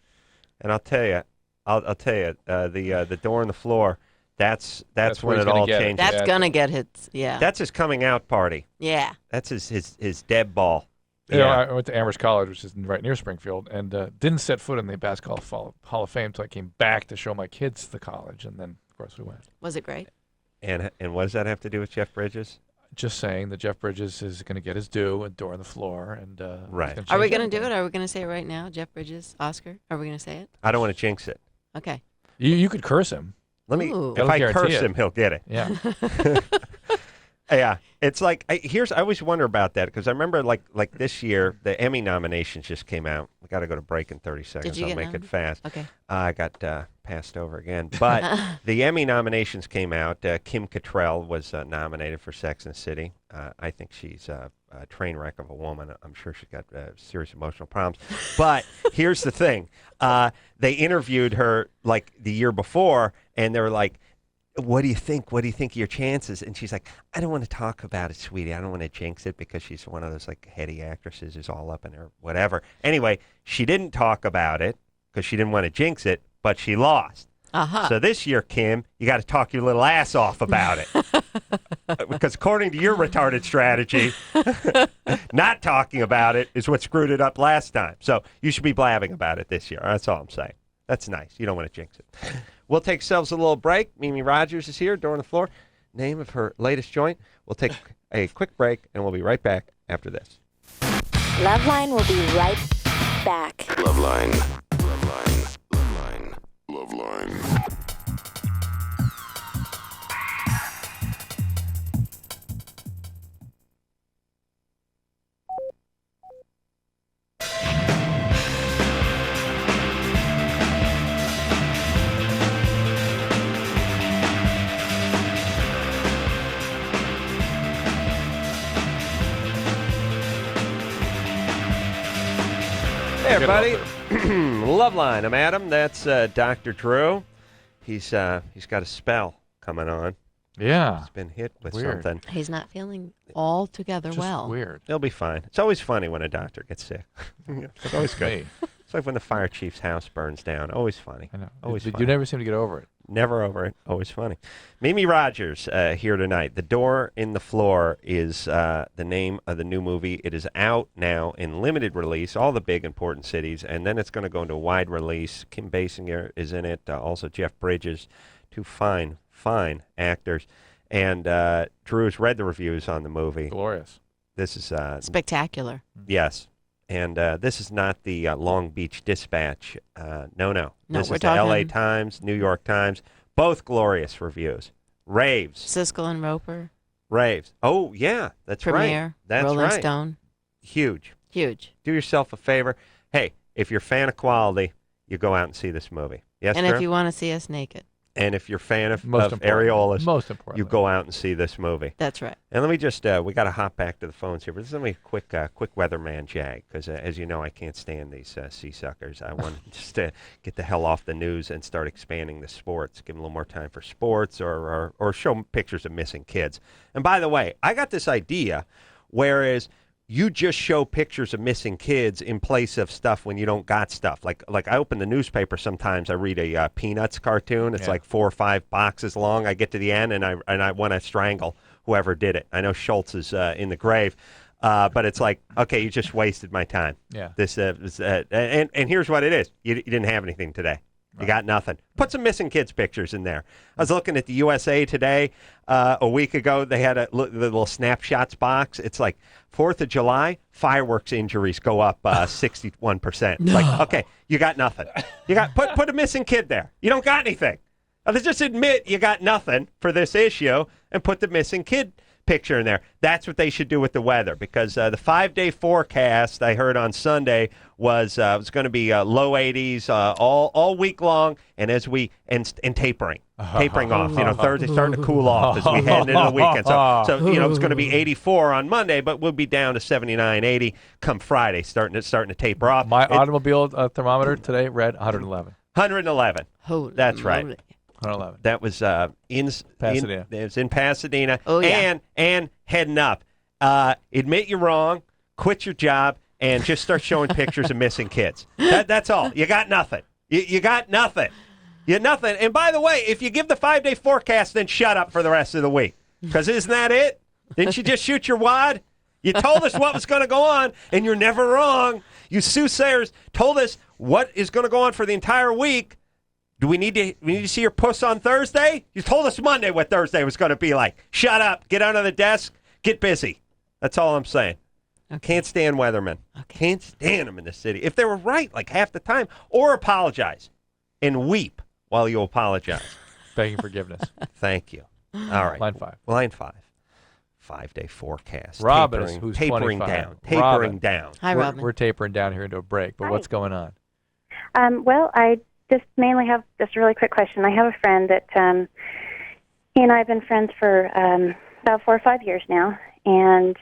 And I'll tell you, the door on the floor. That's where when he's it all gonna get it. changes. That's gonna get his. Yeah. That's his coming out party. Yeah. That's his dead ball. You know, I went to Amherst College, which is right near Springfield, and didn't set foot in the Basketball Hall of Fame until I came back to show my kids the college, and then, of course, we went. Was it great? And what does that have to do with Jeff Bridges? Just saying that Jeff Bridges is going to get his due and door on the floor, and right. Are we going to do it? Are we going to say it right now? Jeff Bridges, Oscar? Are we going to say it? I don't want to jinx it. Okay. You could curse him. Let me. Ooh. If I curse him, he'll get it. Yeah. Yeah. It's like I always wonder about that because I remember like this year the Emmy nominations just came out. We got to go to break in 30 seconds. Did you I'll get make nominated? it fast. Okay. I got passed over again. But the Emmy nominations came out. Kim Cattrall was nominated for Sex and the City. I think she's a train wreck of a woman. I'm sure she's got serious emotional problems. But here's the thing. They interviewed her like the year before, and they were like, what do you think? What do you think of your chances? And she's like, I don't want to talk about it, sweetie. I don't want to jinx it because she's one of those like heady actresses who's all up in her whatever. Anyway, she didn't talk about it because she didn't want to jinx it, but she lost. Uh-huh. So this year, Kim, you got to talk your little ass off about it. Because according to your retarded strategy, not talking about it is what screwed it up last time. So you should be blabbing about it this year. That's all I'm saying. That's nice. You don't want to jinx it. We'll take ourselves a little break. Mimi Rogers is here, door on the floor. Name of her latest joint. We'll take a quick break, and we'll be right back after this. LoveLine will be right back. LoveLine. LoveLine. LoveLine. LoveLine. Hey, everybody. LoveLine. I'm Adam. That's Dr. Drew. He's got a spell coming on. Yeah. He's been hit with Weird. something. He's not feeling altogether Just well. weird. He'll be fine. It's always funny when a doctor gets sick. It's always good. Hey. It's like when the fire chief's house burns down. Always funny. I know. Always You funny. never seem to get over it. Never over it. Always funny. Mimi Rogers here tonight. The Door in the Floor is the name of the new movie. It is out now in limited release, all the big important cities, and then it's going to go into wide release. Kim Basinger is in it. Also Jeff Bridges, two fine actors. And Drew's read the reviews on the movie. Glorious. This is Spectacular. yes. And this is not the Long Beach Dispatch. No. No, This we're is the L.A. talking- Times, New York Times. Both glorious reviews. Raves. Siskel and Roper. Raves. Oh, yeah. That's right. Premiere. That's Rolling right. Stone. Huge. Huge. Do yourself a favor. Hey, if you're a fan of quality, you go out and see this movie. Yes, And Drew? if you want to see us naked. And if you're a fan of Most important. areolas, Most important. you go out and see this movie. That's right. And let me just, we got to hop back to the phones here, but this is going to be a quick weatherman jag, because as you know, I can't stand these sea suckers. I want just to get the hell off the news and start expanding the sports, give them a little more time for sports or show pictures of missing kids. And by the way, I got this idea, whereas you just show pictures of missing kids in place of stuff when you don't got stuff. Like I open the newspaper sometimes, I read a Peanuts cartoon. It's like 4 or 5 boxes long. I get to the end and I want to strangle whoever did it. I know Schultz is in the grave, but it's like, okay, you just wasted my time. Yeah. And here's what it is. You didn't have anything today. You got nothing. Put some missing kids pictures in there. I was looking at the USA Today a week ago. They had the little snapshots box. It's like 4th of July, fireworks injuries go up 61%. No. Like, okay, you got nothing. You got put a missing kid there. You don't got anything. Let's just admit you got nothing for this issue and put the missing kid picture in there. That's what they should do with the weather, because the 5-day forecast I heard on Sunday was going to be low 80s all week long, and tapering off. Thursday starting to cool off as we head into the weekend. So it's going to be 84 on Monday, but we'll be down to 79, 80 come Friday, starting to taper off. My automobile thermometer today read 111. 111. Holy That's right. moly. 111. That was in Pasadena. It was in Pasadena. Oh, yeah. And heading up. Admit you're wrong, quit your job, and just start showing pictures of missing kids. That's all. You got nothing. You got nothing. You got nothing. And by the way, if you give the 5-day forecast, then shut up for the rest of the week. Because isn't that it? Didn't you just shoot your wad? You told us what was going to go on, and you're never wrong. You soothsayers told us what is going to go on for the entire week. Do we need to see your puss on Thursday? You told us Monday what Thursday was going to be like. Shut up. Get under the desk. Get busy. That's all I'm saying. Okay. Can't stand weathermen. Okay. Can't stand them in the city. If they were right like half the time, or apologize and weep while you apologize. Begging forgiveness. Thank you. All right. Line 5. Line 5. 5-day forecast. Robin, tapering, who's tapering 25. down. Tapering Robin. down. Hi, Robin. We're tapering down here into a break, but Hi. what's going on? Well, I just mainly have just a really quick question. I have a friend that he and I have been friends for about 4 or 5 years now, and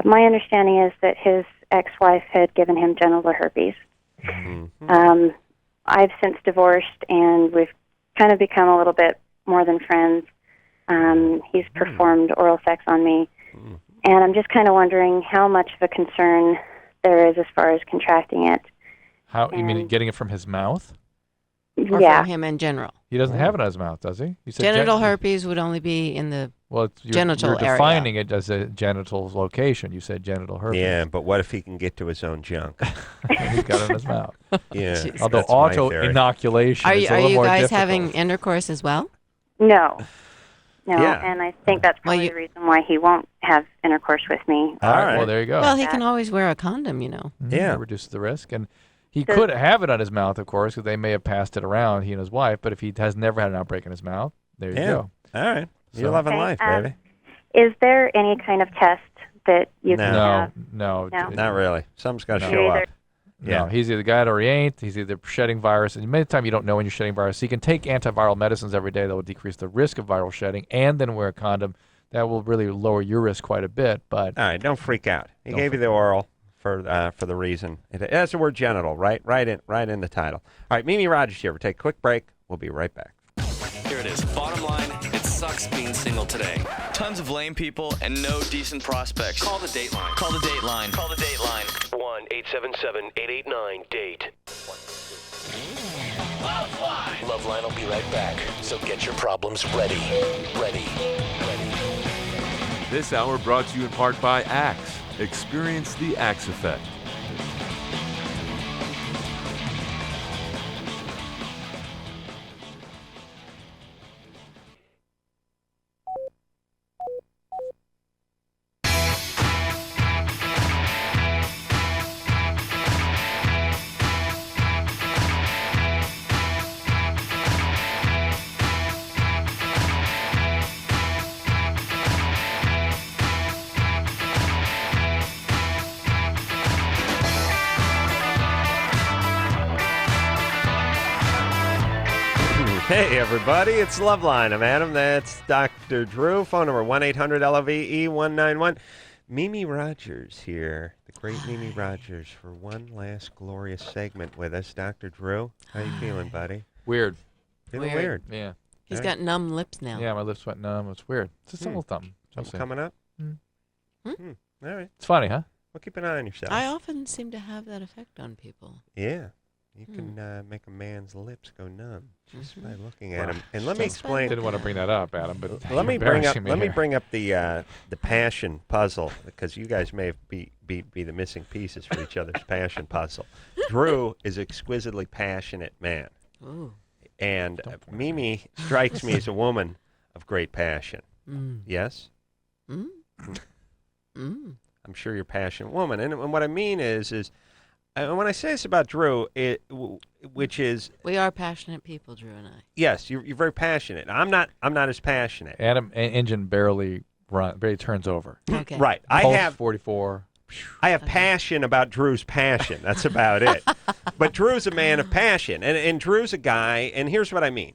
my understanding is that his ex-wife had given him genital herpes. Mm-hmm. I've since divorced, and we've kind of become a little bit more than friends. He's performed oral sex on me, and I'm just kind of wondering how much of a concern there is as far as contracting it. How you mean getting it from his mouth? Or Yeah. from him in general. He doesn't have it on his mouth, does he? You said Genital herpes would only be in the genital you're area. defining it as a genital location. You said genital herpes. Yeah, but what if he can get to his own junk? He's got it in his mouth. Yeah. Jeez. Although That's my auto theory. inoculation Are is you, a are little you more guys difficult. having intercourse as well? No, Yeah. and I think that's probably the reason why he won't have intercourse with me. All right. Well, there you go. Well, he can always wear a condom, you know. Yeah. It reduces the risk. And he could have it on his mouth, of course, because they may have passed it around, he and his wife. But if he has never had an outbreak in his mouth, there you go. All right. You're So- loving life, baby. Is there any kind of test that you can have? No. Not really. Something's got to No. show up. No, he's either got it or he ain't. He's either shedding virus. And many of the time you don't know when you're shedding virus. So you can take antiviral medicines every day that will decrease the risk of viral shedding and then wear a condom. That will really lower your risk quite a bit. But all right, don't freak out. He gave you the oral for the reason. It has the word genital right in the title. All right, Mimi Rogers here. We'll take a quick break. We'll be right back. Here it is. Bottom line, it sucks being single today. Tons of lame people and no decent prospects. Call the Dateline. Call the Dateline. Call the Dateline. 1-877-889-DATE. LoveLine will be right back, so get your problems ready. This hour brought to you in part by Axe. Experience the Axe effect. Hey, everybody, it's Loveline. I'm Adam. That's Dr. Drew. Phone number 1-800-LOVE-191. Mimi Rogers here, the great Mimi Rogers, for one last glorious segment with us. Dr. Drew, how you feeling, buddy? weird. Feeling weird. Yeah. He's got numb lips now. Yeah, my lips went numb. It's weird. It's just a little something. Something coming up? Hmm? All right. It's funny, huh? Well, keep an eye on yourself. I often seem to have that effect on people. Yeah. You can make a man's lips go numb just by looking at Wow. him. And let me explain. Didn't want to bring that up, Adam, but Let me embarrassing bring up here. the passion puzzle, because you guys may be the missing pieces for each other's passion puzzle. Drew is an exquisitely passionate man, and Mimi strikes me as a woman of great passion. Yes. I'm sure you're a passionate woman, and what I mean is when I say this about Drew, which is we are passionate people, Drew and I. yes, you're very passionate. I'm not as passionate. Adam engine barely barely turns over. Okay. Right. Pulse 44. I have passion about Drew's passion. That's about it. But Drew's a man of passion, and Drew's a guy. And here's what I mean: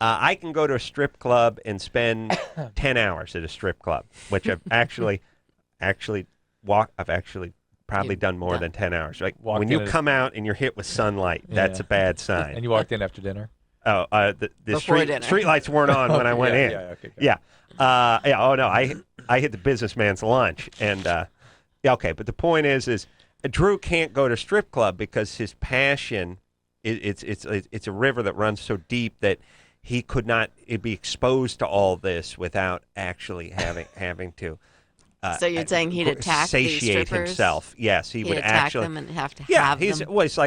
I can go to a strip club and spend 10 hours at a strip club, which I've actually probably done more than 10 hours. Like when you come out and you're hit with sunlight, that's a bad sign. And you walked in after dinner. Oh, the street lights weren't on when I went in. Yeah. Oh no, I hit the businessman's lunch, and okay. But the point is Drew can't go to strip club because his passion, it's a river that runs so deep that he could not be exposed to all this without actually having to. So you're saying he'd attack these satiate strippers? himself? Yes, he would attack actually. them and have to have them. Well, he's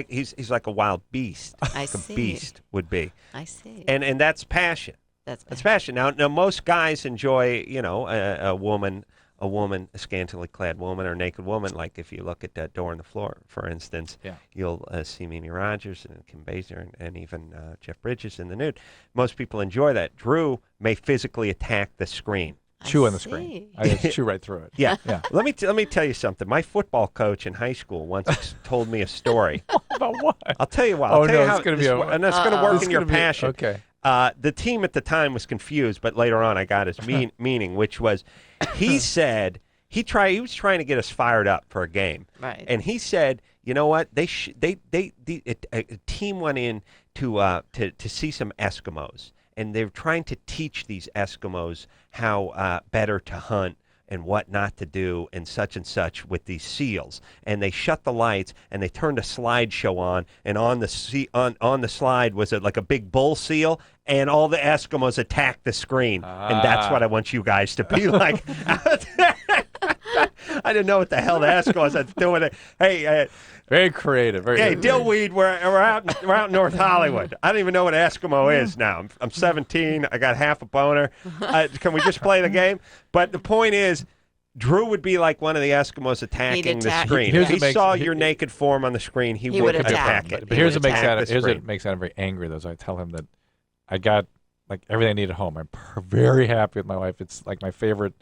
like a wild beast. I like see. A beast would be. I see. And that's passion. That's passion. Now most guys enjoy, a woman, a scantily clad woman or naked woman. Like if you look at that Door on the Floor, for instance, you'll see Mimi Rogers and Kim Basinger and even Jeff Bridges in the nude. Most people enjoy that. Drew may physically attack the screen. Chew on the screen. I just chew right through it. Yeah. Let me tell you something. My football coach in high school once told me a story. About what? I'll tell you what. It's going to be and that's going to work in your passion. Okay. The team at the time was confused, but later on I got his meaning, which was he said he was trying to get us fired up for a game. Right. And he said, you know what? A team went in to see some Eskimos. And they're trying to teach these Eskimos how better to hunt and what not to do and such with these seals. And they shut the lights and they turned a slideshow on. And on the slide was like a big bull seal. And all the Eskimos attacked the screen. And that's what I want you guys to be like. I didn't know what the hell the Eskimos had to do with it. Hey. Very creative. Hey, Dillweed, we're out in North Hollywood. I don't even know what Eskimo is now. I'm 17. I got half a boner. Can we just play the game? But the point is, Drew would be like one of the Eskimos attacking the screen. If he saw your naked form on the screen, he would attack it. But here's what makes Adam very angry, though, is I tell him that I got like everything I need at home. I'm very happy with my wife. It's like my favorite.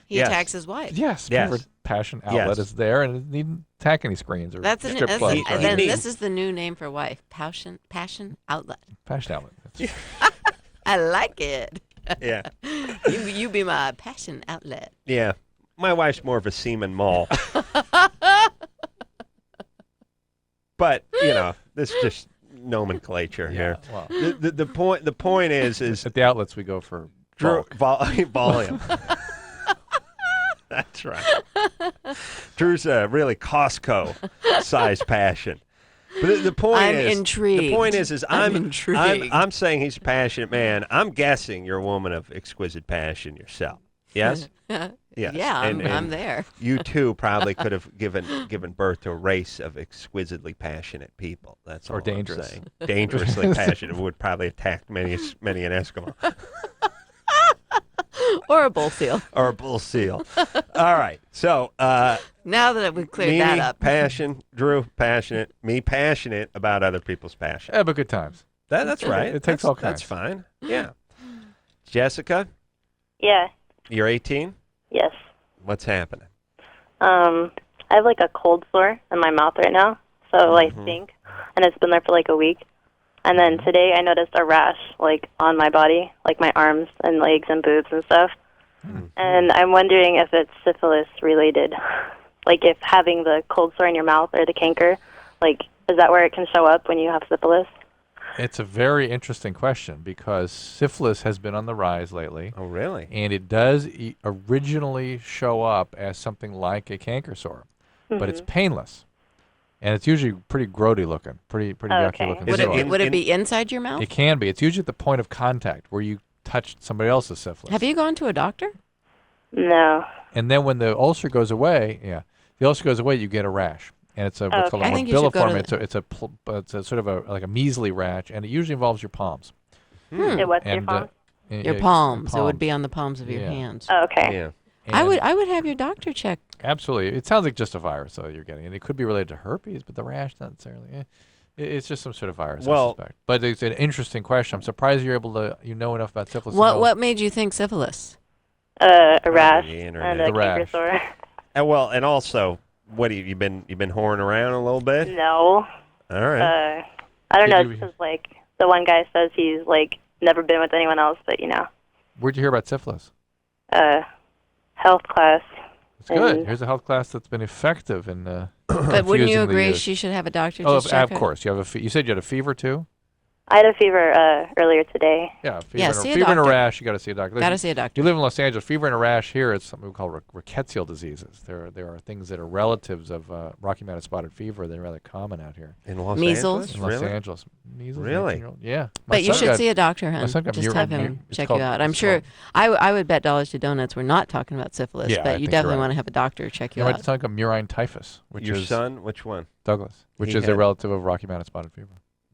He attacks his wife. Yes, favorite passion outlet is there, and it needn't attack any screens or strip clubs. Then this is the new name for wife. Passion outlet. Passion outlet. I like it. Yeah. You be my passion outlet. Yeah. My wife's more of a semen mall. But, this is just nomenclature here. Well. The point is at the outlets we go for volume. That's right. Drew's a really Costco-sized passion. But the point I'm is, intrigued. The point is I'm intrigued. I'm saying he's a passionate man. I'm guessing you're a woman of exquisite passion yourself. Yes. Yes. Yeah, I'm there. You too probably could have given birth to a race of exquisitely passionate people. That's all dangerous. I'm saying. Dangerously passionate would probably attack many an Eskimo. Or a bull seal. Or a bull seal. All right. So now that we've cleared that up. Passion, Drew, passionate. Me, passionate about other people's passion. Yeah, but good times. That's right. It takes all kinds. That's fine. Yeah. Jessica? Yeah. You're 18? Yes. What's happening? I have like a cold sore in my mouth right now, so I stink, and it's been there for like a week. And then today I noticed a rash like on my body, like my arms and legs and boobs and stuff. And I'm wondering if it's syphilis related. Like if having the cold sore in your mouth or the canker, like is that where it can show up when you have syphilis? It's a very interesting question because syphilis has been on the rise lately. Oh, really? And it does originally show up as something like a canker sore, but it's painless. And it's usually pretty grody looking, pretty yucky looking. Would it be inside your mouth? It can be. It's usually at the point of contact where you touched somebody else's syphilis. Have you gone to a doctor? No. And then when the ulcer goes away, you get a rash. And it's what's called a morbilliform. It's a sort of like a measly rash, and it usually involves your palms. It what's your palms? Your palms. It would be on the palms of your hands. Oh, okay. Yeah. I would have your doctor check. Absolutely. It sounds like just a virus, though, you're getting. And it could be related to herpes, but the rash, not necessarily. It's just some sort of virus, I suspect. But it's an interesting question. I'm surprised you're able to, know enough about syphilis. What made you think syphilis? A rash the and internet. a The canker rash. sore. And also, what have you been whoring around a little bit? No. All right. I don't know, Did you- because, like, the one guy says he's, like, never been with anyone else, but, Where'd you hear about syphilis? health class. It's good. And- Here's a health class that's been effective in. But wouldn't you confusing the agree youth. she should have a doctor Oh, just check of her? course. You have you said you had a fever too. I had a fever earlier today. Yeah, fever, Yeah, and, see a fever and a doctor. rash. You got to see a doctor. Gotta see a doctor. You live in Los Angeles. Fever and a rash here. It's something we call rickettsial diseases. There are things that are relatives of Rocky Mountain spotted fever. They're rather common out here. In Los Measles? Angeles? In Los Really? Angeles, measles. Really? 18-year-old. Yeah. My But you son should got- see a doctor, my hun. son got Just have him it's check called- you out. I'm it's sure. called- I would bet dollars to donuts we're not talking about syphilis, Yeah, I but you think definitely you're right. want to have a doctor check you My out. son got murine typhus, which Your is son? Which one? Douglas, which He is a had- relative of Rocky Mountain spotted fever.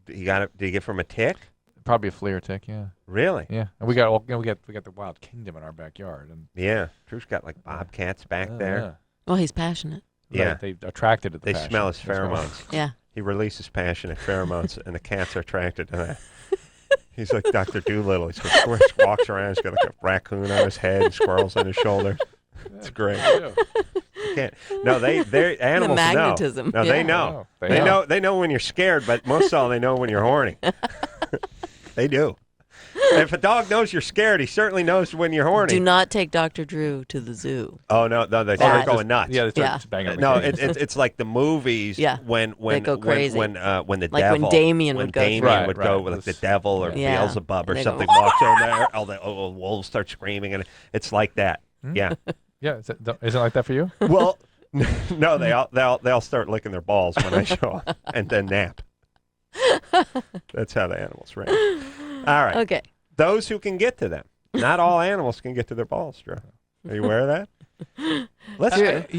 You got it? Did you get from a tick? Probably a flea or tick, yeah. Really? Yeah, and we got we got the wild kingdom in our backyard, and Yeah. Drew's got like bobcats back there. yeah. Well, he's passionate. Yeah. Right, they attracted to the They passion. smell his That's why. pheromones. Yeah. He releases passionate pheromones, and the cats are attracted to that. He's like Dr. Doolittle. He walks around. He's got like a raccoon on his head, and squirrels on his shoulders. It's great. You can't. No, they're animals. magnetism, No, they yeah. know. They They know. know. They know when you're scared, but most of all, they know when you're horny. They do. If a dog knows you're scared, he certainly knows when you're horny. Do not take Dr. Drew to the zoo. Oh no, they Bad. start going nuts. Yeah, they start Yeah. just banging on the No, cage. it's like the movies. Yeah, when they go crazy. when the Like when devil Damien when would go Damien through. would Right, go right. with like the devil or Yeah. Beelzebub or They go, something walks over there. All the wolves start screaming and it's like that. Yeah. Yeah, is it like that for you? Well, no, they all start licking their balls when I show up and then nap. That's how the animals react. All right. Okay. Those who can get to them. Not all animals can get to their balls, Drew. Are you aware of that?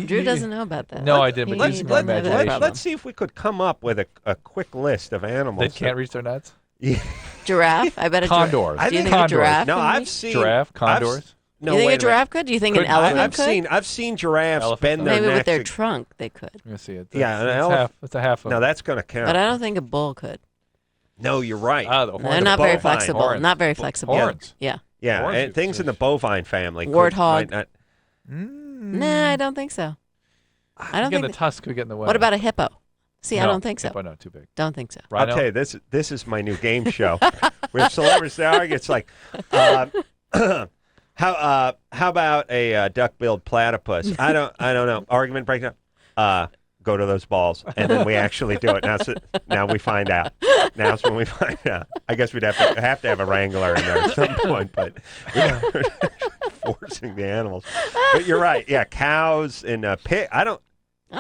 Drew doesn't know about that. No, I did, but He using my doesn't have that imagination. problem. Let's see if we could come up with a quick list of animals. They can't reach their nuts. Yeah. Giraffe? I bet a Condors. Do you think Condors. a giraffe No, can I've reach? seen Giraffe, condors. No, you think wait a minute. giraffe could? Do you think an Could- elephant I've could? I've seen giraffes Elephant bend their Maybe with necks. their trunk they could. Let me see it. Yeah, an That's elephant- half. That's a half. Of No, that's going to count. But I don't think a bull could. No, you're right. the They're horns. not very bovine. flexible. Horns. Not very flexible. Horns. Yeah. Yeah, Horns and is things in the just- bovine family. Warthog. might not- Nah, I don't think so. I don't Again, think. the tusk could get in the way. What about a hippo? See, I No, don't think so. hippo, no, too big. Don't think so. I'll Rhino? tell you, this is my new game show. We have celebrities that argue. It's like, how about a duck-billed platypus? I don't know. Argument breakdown. Go to those balls, and then we actually do it. Now we find out. Now's when we find out. I guess we'd have to have a wrangler in there at some point, but we're forcing the animals. But you're right. Yeah, cows and pig. I don't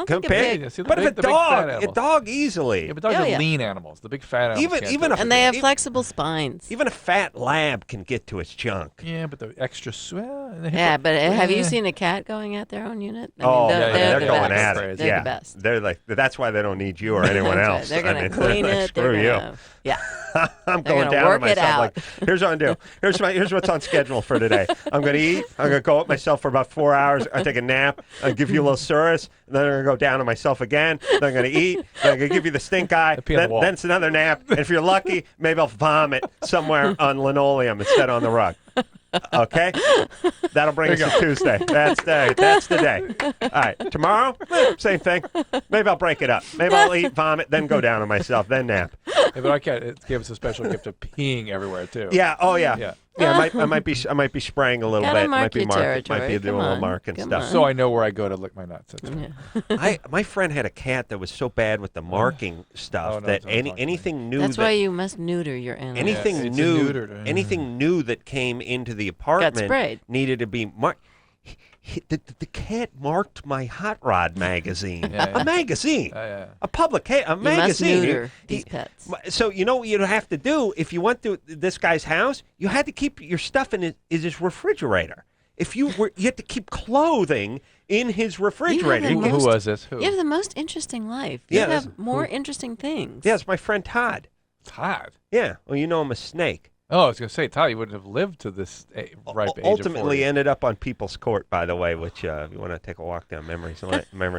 think a pig. Yeah, see, the But big- if the a big fat dog, animals. easily. Yeah, but dogs Oh, are yeah. lean animals. The big fat animals. Even- can't even do a- it. And they have Even- flexible spines. Even a fat lab can get to its junk. Yeah, but the extra swell. Yeah, but have you seen a cat going at their own unit? I Oh, mean, they're the going best. at it. They're yeah, the best. they're like that's why they don't need you or anyone That's right. else. They're gonna I mean, clean like, it. Screw They're you. gonna, yeah. I'm They're going gonna down work on it myself. out. Like, here's what I'm gonna do. Here's what's on schedule for today. I'm gonna eat. I'm gonna go up myself for about 4 hours. I take a nap. I give you a little service. Then I'm gonna go down on myself again. Then I'm gonna eat. Then I'm gonna give you the stink eye. pee on the wall. Then it's another nap. And if you're lucky, maybe I'll vomit somewhere on linoleum instead on the rug. Okay, that'll bring us There to you go. Tuesday. That's the day. All right, tomorrow, same thing. Maybe I'll break it up. Maybe I'll eat, vomit, then go down on myself, then nap. Yeah, but our cat, it gave us a special gift of peeing everywhere too. Yeah. Oh yeah. Yeah. Yeah. I might be spraying a little Gotta bit. mark Might be your marking. territory. Might be doing Come a little on. marking Come stuff. on. So I know where I go to lick my nuts. My friend had a cat that was so bad with the marking stuff Oh, no, that don't talk to me. anything new That's that why you must neuter your animal. anything Yeah, it's a new neutered, anything new that came into the apartment sprayed. needed to be marked. The cat marked my Hot Rod magazine. Yeah, yeah. A magazine. Yeah. A You must magazine. neuter these pets. So you know what you'd have to do if you went to this guy's house? You had to keep your stuff in his refrigerator. If you had to keep clothing in his refrigerator. the Who most- was this? Who? You have the most interesting life. Yeah, You have that's- more interesting things. Yeah, it's my friend Todd. Todd. Yeah. Well, you know him as Snake. Oh, I was going to say, Todd, you wouldn't have lived to this ripe age of 40. Ultimately ended up on People's Court, by the way, which if you want to take a walk down memory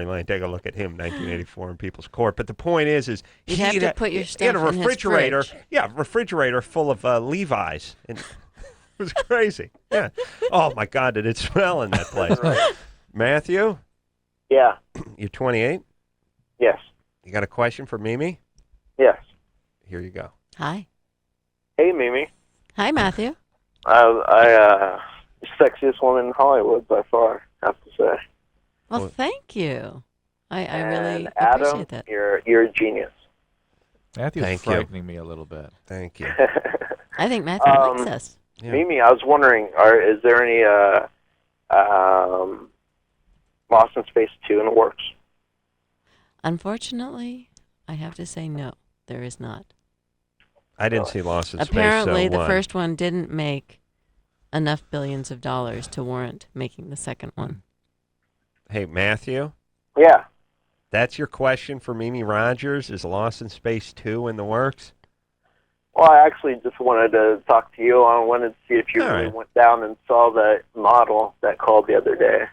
lane, take a look at him, 1984 in People's Court. But the point is You'd have to put your he had a stuff in his refrigerator. fridge. Yeah, refrigerator full of Levi's. And was crazy. Yeah. Oh, my God, did it smell in that place? Matthew? Yeah. You're 28? Yes. You got a question for Mimi? Yes. Here you go. Hi. Hey, Mimi. Hi, Matthew. Sexiest woman in Hollywood by far, I have to say. Well, thank you. I really And Adam, appreciate that. you're a genius. Matthew's Thank you. frightening me a little bit. Thank you. I think Matthew likes us. Yeah. Mimi, I was wondering, is there any Lost in Space 2 in the works? Unfortunately, I have to say no, there is not. I didn't see Lost in Space. Apparently, the one. first one didn't make enough billions of dollars to warrant making the second one. Hey, Matthew? Yeah. That's your question for Mimi Rogers? Is Lost in Space 2 in the works? Well, I actually just wanted to talk to you. I wanted to see if you really went down and saw the model that called the other day.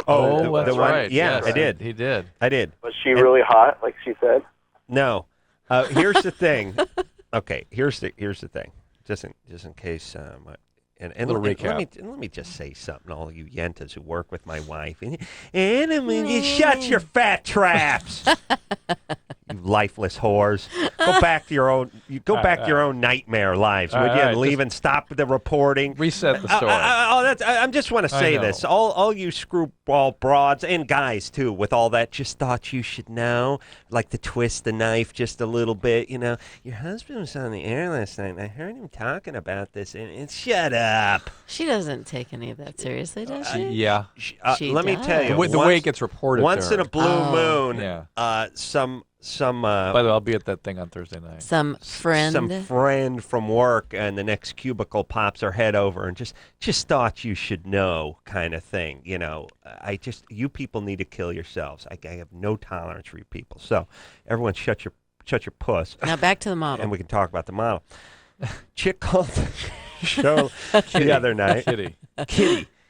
Oh, that's one, right. Yeah, Yes, I did. He did. I did. Was she really hot, like she said? No. Here's the thing. Okay, here's the thing. Just in case. Little recap. Let me just say something. All you yentas who work with my wife. And I mean, you shut your fat traps. You lifeless whores. Go back to your own. Your own nightmare lives, would you? And leave and stop the reporting. Reset the story. I just want to say this. All you screwball broads and guys too, with all that, just thought you should know, like to twist the knife just a little bit. You know, your husband was on the air last night, and I heard him talking about this. And shut up. She doesn't take any of that seriously, does she? Yeah. Let me tell you, the way it gets reported. Once in a blue moon, yeah. some. By the way, I'll be at that thing on Thursday night. Some friend from work, and the next cubicle pops her head over and just thought you should know, kind of thing. You know, you people need to kill yourselves. I have no tolerance for you people. So, everyone, shut your puss. Now back to the model, and we can talk about the model. Chick called the show the other night.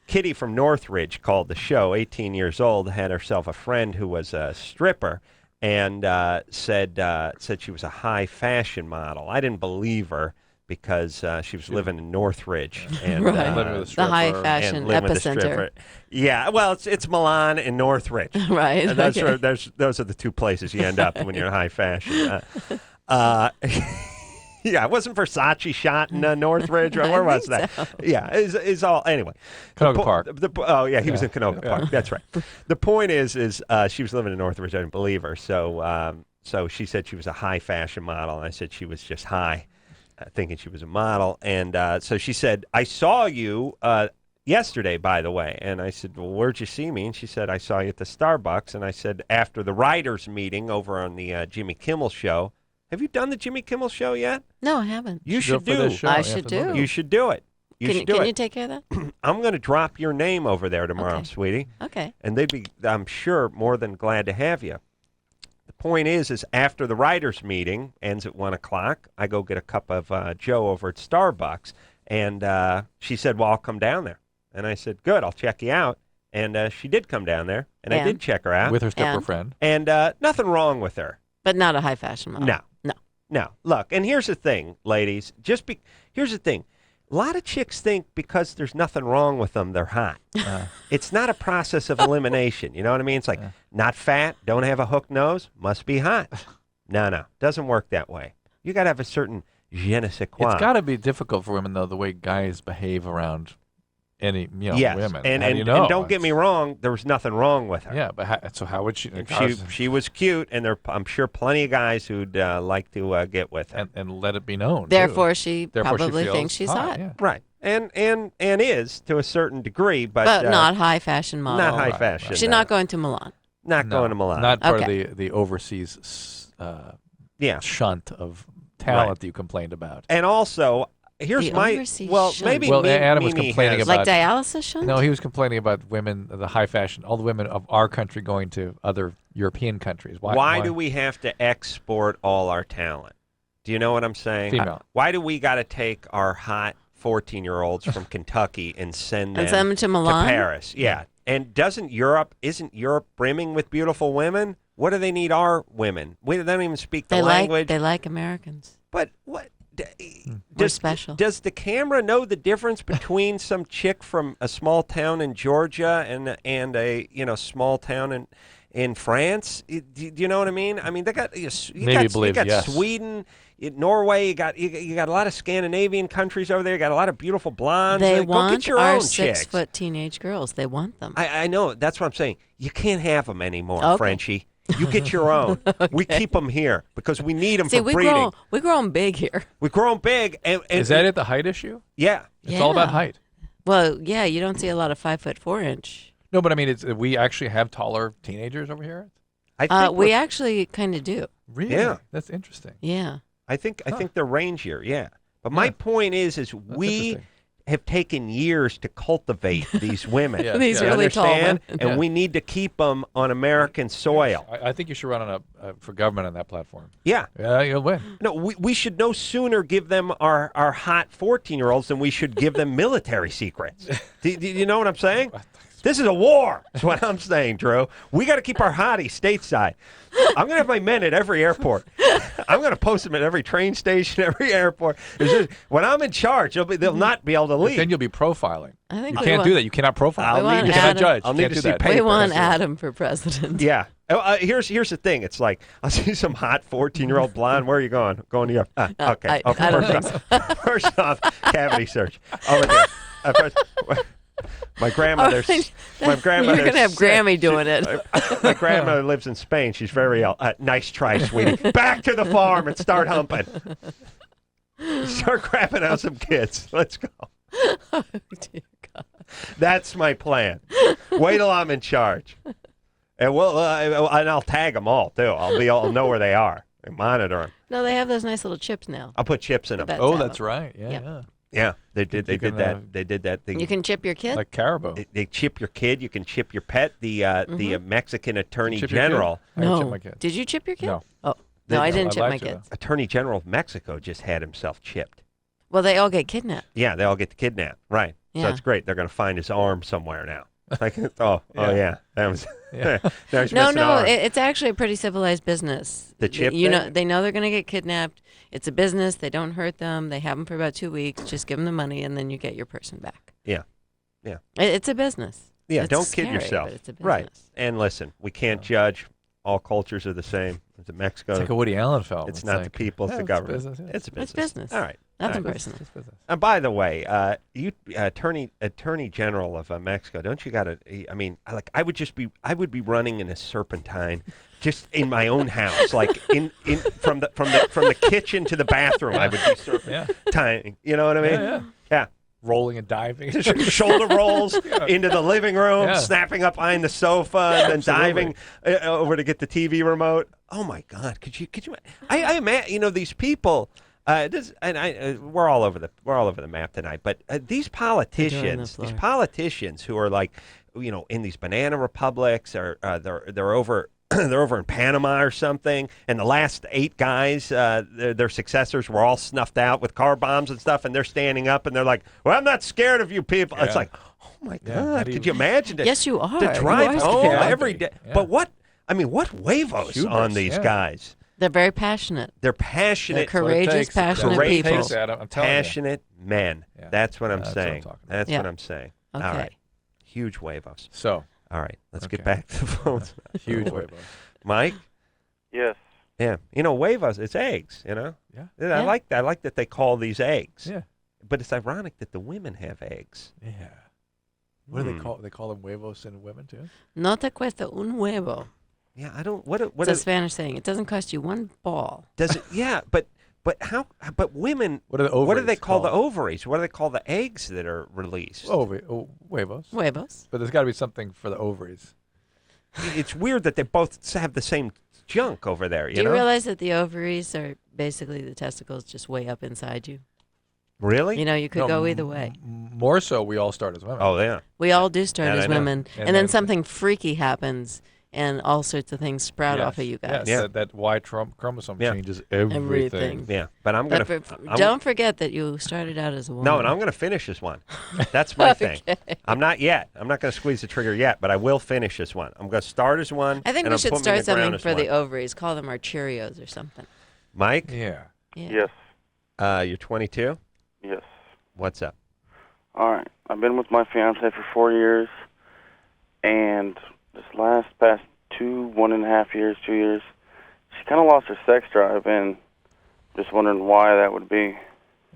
Kitty from Northridge called the show. 18 years old, had herself a friend who was a stripper. And said she was a high fashion model. I didn't believe her because she was living in Northridge and right. The high fashion epicenter. Yeah, well, it's Milan and Northridge. Right. And those are the two places you end up when you're in high fashion. Yeah, it wasn't Versace shot in Northridge. Or where was that? So. Yeah, it's all anyway. Canoga Park. He was in Canoga Park. That's right. The point is she was living in Northridge. I didn't believe her. So she said she was a high fashion model, and I said she was just high, thinking she was a model. And so she said, "I saw you yesterday, by the way." And I said, "Well, where'd you see me?" And she said, "I saw you at the Starbucks." And I said, "After the writers' meeting over on the Jimmy Kimmel show." Have you done the Jimmy Kimmel show yet? No, I haven't. You should do. I should do. You should do it. Can you take care of that? I'm going to drop your name over there tomorrow, sweetie. Okay. And they'd be, I'm sure, more than glad to have you. The point is after the writers' meeting ends at 1 o'clock, I go get a cup of Joe over at Starbucks. And she said, "Well, I'll come down there." And I said, "Good, I'll check you out." And she did come down there, and I did check her out. With her stripper friend. And nothing wrong with her. But not a high fashion model. No. Look, and here's the thing, ladies. Here's the thing. A lot of chicks think because there's nothing wrong with them, they're hot. It's not a process of elimination. You know what I mean? It's like, not fat, don't have a hook nose, must be hot. No. Doesn't work that way. You got to have a certain je ne sais quoi. It's got to be difficult for women, though, the way guys behave around any women. And don't get me wrong, there was nothing wrong with her. Yeah, but so how would she? She was cute, and I'm sure plenty of guys who'd like to get with her. And let it be known. Therefore, she probably thinks she's hot. Yeah. Right. And is to a certain degree, but not high fashion model. Not high fashion. She's not going to Milan. Going to Milan. Not part of the overseas shunt of talent that you complained about. And also, here's maybe Adam was complaining about like dialysis shunt. No, he was complaining about women, the high fashion, all the women of our country going to other European countries. Why do we have to export all our talent? Do you know what I'm saying? Female. Why do we got to take our hot 14-year-olds from Kentucky and send them to Milan? To Paris? Yeah. And isn't Europe brimming with beautiful women? What do they need our women? They don't even speak the language. They like Americans. But what? special. Does the camera know the difference between some chick from a small town in Georgia and a small town in France? Do you know what I mean? I mean, they got you got yes. Sweden, Norway. You got a lot of Scandinavian countries over there. You got a lot of beautiful blondes. They Go want get your our own chicks. 6-foot teenage girls. They want them. I know. That's what I'm saying. You can't have them anymore, Okay. Frenchie. You get your own. We keep them here because we need them See, for we breeding. we grow them big here. We grow them big. And Is that it, the height issue? Yeah. It's all about Yeah. height. Well, yeah, you don't see a lot of 5'4". No, but I mean, we actually have taller teenagers over here? I think We actually kind of do. Really? Yeah. That's interesting. Yeah. I think they're rangier, yeah. But my point is we have taken years to cultivate these women. Yes, These yes. really tall Understand? women. And Yeah. we need to keep them on American soil. I think you should run on for government on that platform. Yeah. Yeah, you'll win. No, we should no sooner give them our hot 14-year-olds than we should give them military secrets. Do you know what I'm saying? This is a war, is what I'm saying, Drew. We got to keep our hotties stateside. I'm going to have my men at every airport. I'm going to post them at every train station, every airport. When I'm in charge, they'll not be able to leave. Then you'll be profiling. I think You we can't want- do that. You cannot profile. We want You cannot Adam- judge. I'll You need can't to do see that. papers. We want Yeah. Adam for president. Yeah. Here's the thing. It's like I'll see some hot 14-year-old blonde. Where are you going? Going to your okay. I don't think First off, cavity search over there. My grandmother's. My grandmother's. You're gonna have Grammy doing it. My grandmother lives in Spain. She's very ill. Nice try, sweetie. Back to the farm and start humping. Start crapping out some kids. Let's go. Oh, dear God. That's my plan. Wait till I'm in charge, and I'll tag them all too. I'll know where they are and monitor them. No, they have those nice little chips now. I'll put chips in them. That's Oh, how- that's right. Yeah, Yeah. yeah. Yeah, they did. They You did can, that. They did that thing. You can chip your kid. Like Caribou. They chip your kid. You can chip your pet. The Mexican Attorney Chip your kid? General. I would chip No. my kid. Did you chip your kid? No. Oh, no, I didn't I'd chip like my to, kids. Attorney General of Mexico just had himself chipped. Well, they all get kidnapped. Yeah, they all get kidnapped. Right. So Yeah. it's great. They're going to find his arm somewhere now. Like, oh yeah. That was. Yeah. Now he's No, missing an no, arm. it's actually a pretty civilized business. The chip You know, thing? they know they're going to get kidnapped. It's a business. They don't hurt them. They have them for about 2 weeks. Just give them the money, and then you get your person back. Yeah. Yeah. It's a business. Yeah. It's Don't scary, kid yourself. But it's a business. Right. And listen, we can't judge. All cultures are the same. It's a Mexico. It's like a Woody Allen film. It's not the people. It's yeah, the it's government. business, yeah. It's a business. It's business. All right. Nothing All right. personal. It's business. And by the way, you Attorney General of Mexico, don't you got to? I mean, I would be running in a serpentine, just in my own house, like in from the kitchen to the bathroom. I would be serpentining. You know what I mean? Yeah. Rolling and diving. Shoulder rolls into the living room, snapping up behind the sofa, and then diving over to get the TV remote. Oh my God! Could you? I imagine these people. We're all over the map tonight. But these politicians who are like, in these banana republics, or they're over. They're over in Panama or something, and the last 8 guys, their successors were all snuffed out with car bombs and stuff, and they're standing up and they're like, "Well, I'm not scared of you people." Yeah. It's like, oh my God, could you imagine? Yes, you are. To drive You are home scared. every day. Yeah. But what huevos Hubris, on these guys? They're very passionate. They're passionate, They're courageous, passionate courageous, people. Adam, I'm telling you. passionate men. Yeah. That's what I'm That's what I'm saying. talking about. That's Yeah. what I'm saying. Okay. All right, huge huevos. So, All right, let's get Okay. back to the phones. huge huevos. Mike. Yes. Yeah, huevos, it's eggs, Yeah. I like that they call these eggs. Yeah. But it's ironic that the women have eggs. Yeah. What do they call? They call them huevos in women too. No te cuesta un huevo. Yeah, I don't what It's a Spanish saying. It doesn't cost you one ball. does it yeah, but how but women What are the what do ovaries they call the called? ovaries? What do they call the eggs that are released? Huevos. Huevos. But there's got to be something for the ovaries. It's weird that they both have the same junk over there, Do you know? realize that the ovaries are basically the testicles just way up inside you? Really? You could No, go either way. More so, we all start as women. Oh, yeah. We all do start That as I know. women, And and then then- something freaky happens, and all sorts of things sprout Yes, off of you guys. Yes, Yeah. that Y chromosome Yeah. changes everything. Everything. Yeah, but I'm But going to don't forget that you started out as a woman. No, and I'm going to finish this one. That's my thing. I'm not yet. I'm not going to squeeze the trigger yet, but I will finish this one. I'm going to start as one. I think and we I'm should putting me in start the ground something as for the one. ovaries. Call them our Cheerios or something. Mike? Yeah. Yeah. Yes. You're 22? Yes. What's up? All right. I've been with my fiance for 4 years, and this past 1.5 years, 2 years, she kind of lost her sex drive, and just wondering why that would be.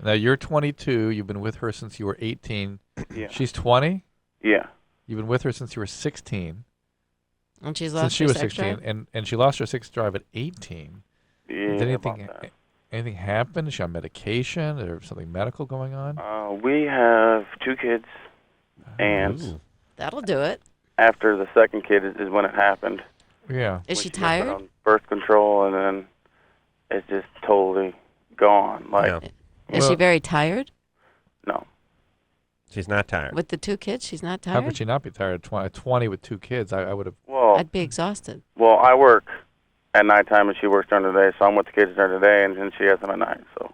Now, you're 22. You've been with her since you were 18. Yeah. She's 20? Yeah. You've been with her since you were 16. And she's Since lost she her was sex 16, drive? and she lost her sex drive at 18. Yeah, Did about anything happen? Is she on medication? Is there something medical going on? We have 2 kids, and That'll do it. after the second kid is when it happened. Yeah. Is she She got put tired? on birth control, and then it's just totally gone. Like, Is she very tired? No. She's not tired. With the 2 kids, she's not How tired? could she not be tired? 20 with 2 kids. I would have. Well, I'd be exhausted. Well, I work at nighttime, and she works during the day, so I'm with the kids during the day, and then she has them at night. So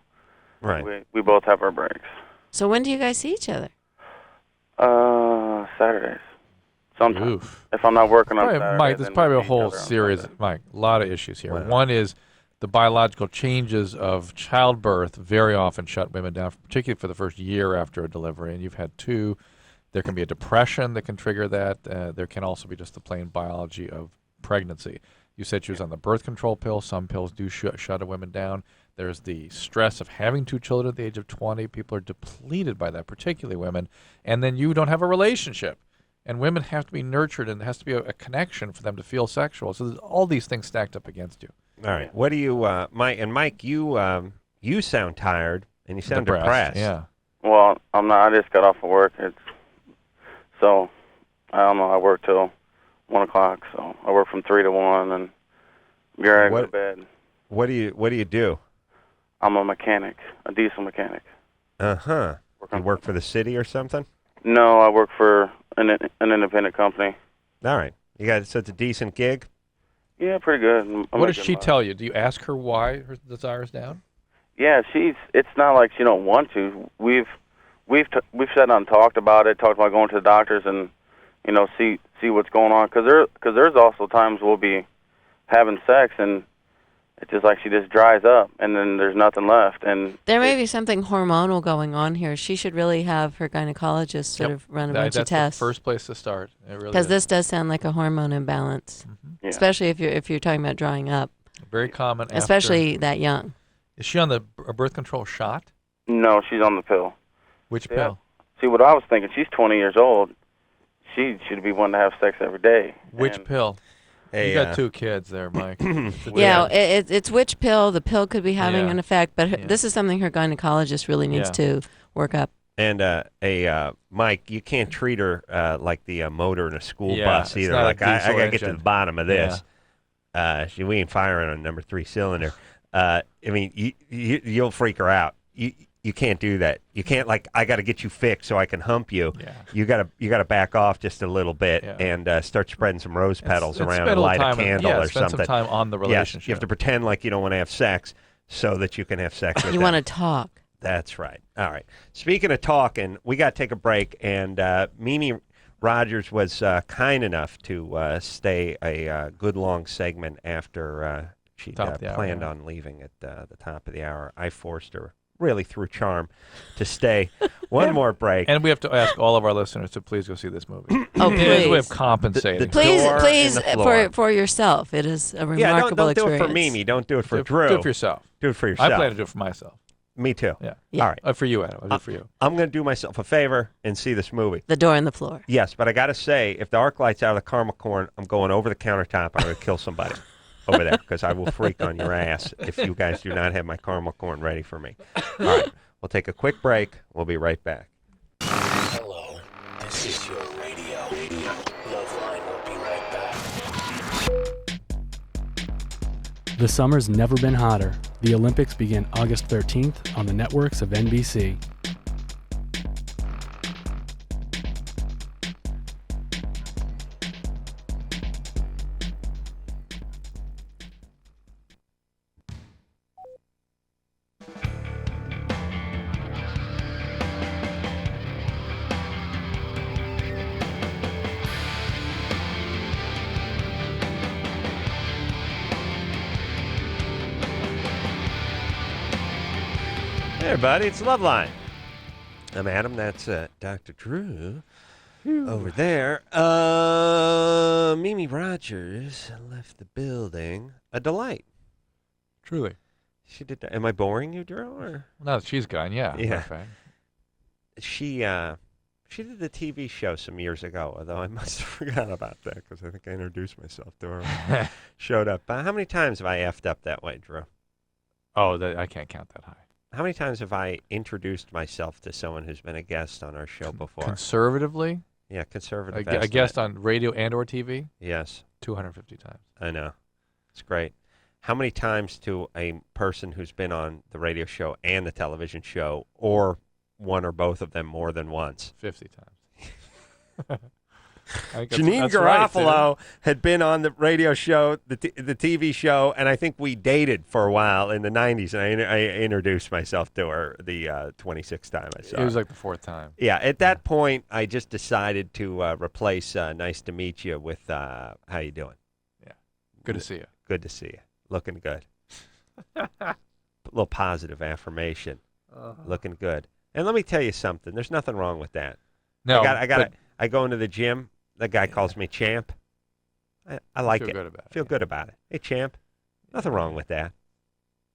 right. we both have our breaks. So when do you guys see each other? Saturdays. Sometimes. If I'm not working on Saturdays. Mike, there's then probably we a see each whole other on series. Mike, a lot of issues here. One is the biological changes of childbirth very often shut women down, particularly for the first year after a delivery. And you've had 2. There can be a depression that can trigger that. There can also be just the plain biology of pregnancy. You said she was on the birth control pill. Some pills do shut a woman down. There's the stress of having 2 children at the age of 20. People are depleted by that, particularly women. And then you don't have a relationship. And women have to be nurtured, and there has to be a connection for them to feel sexual. So there's all these things stacked up against you. All right. What do you, Mike? And Mike, you sound tired and you sound depressed. Yeah. Well, I'm not. I just got off of work. So I don't know. I work till 1 o'clock. So I work from 3 to 1, and get ready to go to bed. What do you do? I'm a mechanic, a diesel mechanic. Uh-huh. You work for the city or something? No, I work for an independent company. All right. So it's a decent gig? Yeah, pretty good. What does she tell you? Do you ask her why her desire's down? Yeah, it's not like she don't want to. We've sat down and talked about going to the doctors and see what's going on, because there's also times we'll be having sex and it's just like she just dries up and then there's nothing left. And There may be something hormonal going on here. She should really have her gynecologist sort of run a bunch of That's tests. the first place to start. Because this does sound like a hormone imbalance, especially if you're talking about drying up. Very common. Especially that young. Is she on the birth control shot? No, she's on the pill. Which pill? See, what I was thinking, she's 20 years old. She should be wanting to have sex every day. Which pill? You got 2 kids there, Mike. Yeah, it's which pill. The pill could be having Yeah. an effect, but this is something her gynecologist really needs to work up. And Mike, you can't treat her like the motor in a school Yeah, bus it's either. not a Like I diesel gotta get to engine. the bottom of this. We ain't firing on number 3 cylinder. I mean, you'll freak her out. You can't do that. You can't I got to get you fixed so I can hump you. Yeah. You gotta back off just a little bit and start spreading some rose petals around spend and a little light a time candle or spend something. some time on the Yes, relationship. you have to pretend like you don't want to have sex so that you can have sex with You them. want to talk. That's right. All right. Speaking of talking, we got to take a break, and Mimi Rogers was kind enough to stay a good long segment after she Top of the hour, planned yeah. on leaving at the top of the hour. I forced her, really through charm, to stay. One more break. And we have to ask all of our listeners to please go see this movie. Oh, We please. have compensated. Please, for yourself. It is a Yeah, remarkable don't do it experience. for Mimi. Don't do it for Do Drew. it for yourself. Do it for yourself. I plan to do it for myself. Me too. Yeah. All right. For you, Adam. I'll do it for you. I'm going to do myself a favor and see this movie. The door and the floor. Yes, but I got to say, if the arc light's out of the caramel corn, I'm going over the countertop. I'm going to kill somebody over there because I will freak on your ass if you guys do not have my caramel corn ready for me. All right. We'll take a quick break. We'll be right back. Hello, this is your radio. LoveLine will be right back. The summer's never been hotter. The Olympics begin August 13th on the networks of NBC. Hey, buddy, it's LoveLine. I'm Adam. That's Dr. Drew over there. Mimi Rogers left the building. A delight. Truly. She did that. Am I boring you, Drew? Or? Now that she's gone, yeah. Yeah. Perfect. She did the TV show some years ago, although I must have forgotten about that because I think I introduced myself to her. Showed up. How many times have I effed up that way, Drew? Oh, I can't count that high. How many times have I introduced myself to someone who's been a guest on our show before? Conservatively? Yeah, conservative. A guest on radio and or TV? Yes. 250 times. I know. It's great. How many times to a person who's been on the radio show and the television show, or one or both of them more than once? 50 times. Janine Garofalo had been on the radio show, the TV show, and I think we dated for a while in the 90s, and I introduced myself to her the 26th time I saw her. It was like the 4th time. Yeah, at that point, I just decided to replace nice to meet you with how you doing? Yeah. Good to see you. Good to see you. Looking good. A little positive affirmation. Looking good. And let me tell you something. There's nothing wrong with that. No, I go into the gym. The guy calls me champ. I like it. Feel good about it. Feel good about it. Hey, champ. Nothing wrong with that.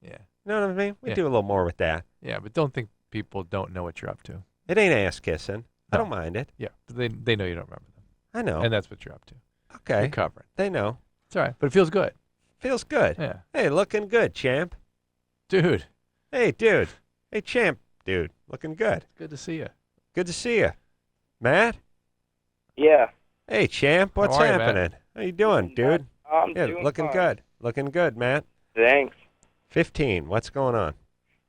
Yeah. You know what I mean? We do a little more with that. Yeah, but don't think people don't know what you're up to. It ain't ass kissing. I No. don't mind it. Yeah, but they know you don't remember them. I know. And that's what you're up to. Okay. You're covering. They know. It's all right, but it feels good. Feels good. Yeah. Hey, looking good, champ. Dude. Hey, dude. Hey, champ, dude. Looking good. Good to see you. Good to see you. Matt? Yeah. Hey, champ. What's How are you, Matt? happening? How you doing, dude? I'm Yeah, doing looking fine. good. Looking good, Matt. Thanks. 15. What's going on?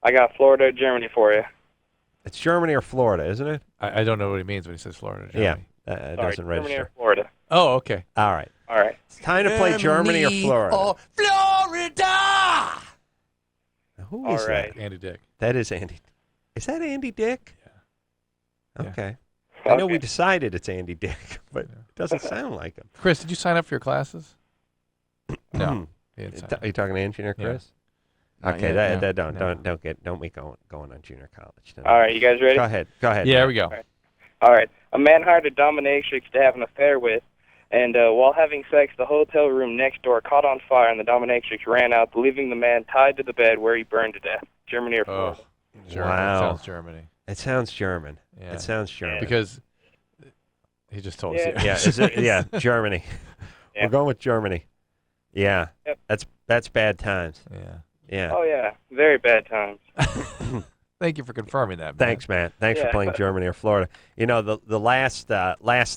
I got Florida, Germany for you. It's Germany or Florida, isn't it? I don't know what he means when he says Florida. Germany. Yeah. It Sorry, doesn't Germany register. or Florida. Oh, okay. All right. All right. It's time to play Germany or Florida. Florida! Who All is right. that? Andy Dick. That is Andy. Is that Andy Dick? Yeah. Okay. I know we Okay. decided it's Andy Dick, but it doesn't sound like him. Chris, did you sign up for your classes? No. He didn't sign Are you talking to Engineer Yeah. Chris? Not Okay, yet, that no. don't be going on junior college. Don't. All right, you guys ready? Go ahead. Yeah, Matt. here we go. All right. A man hired a dominatrix to have an affair with, and while having sex, the hotel room next door caught on fire, and the dominatrix ran out, leaving the man tied to the bed where he burned to death. Germany or Florida? Germany. Wow. Sounds Germany. It sounds German. Yeah. It sounds German. Because he just told us. Yeah. Yeah, is it, yeah, Germany. Yeah. We're going with Germany. Yeah. Yep. That's bad times. Yeah. Yeah. Oh, yeah. Very bad times. Thank you for confirming that, man. Thanks, Matt. Thanks for Yeah. playing Germany or Florida. You know, the last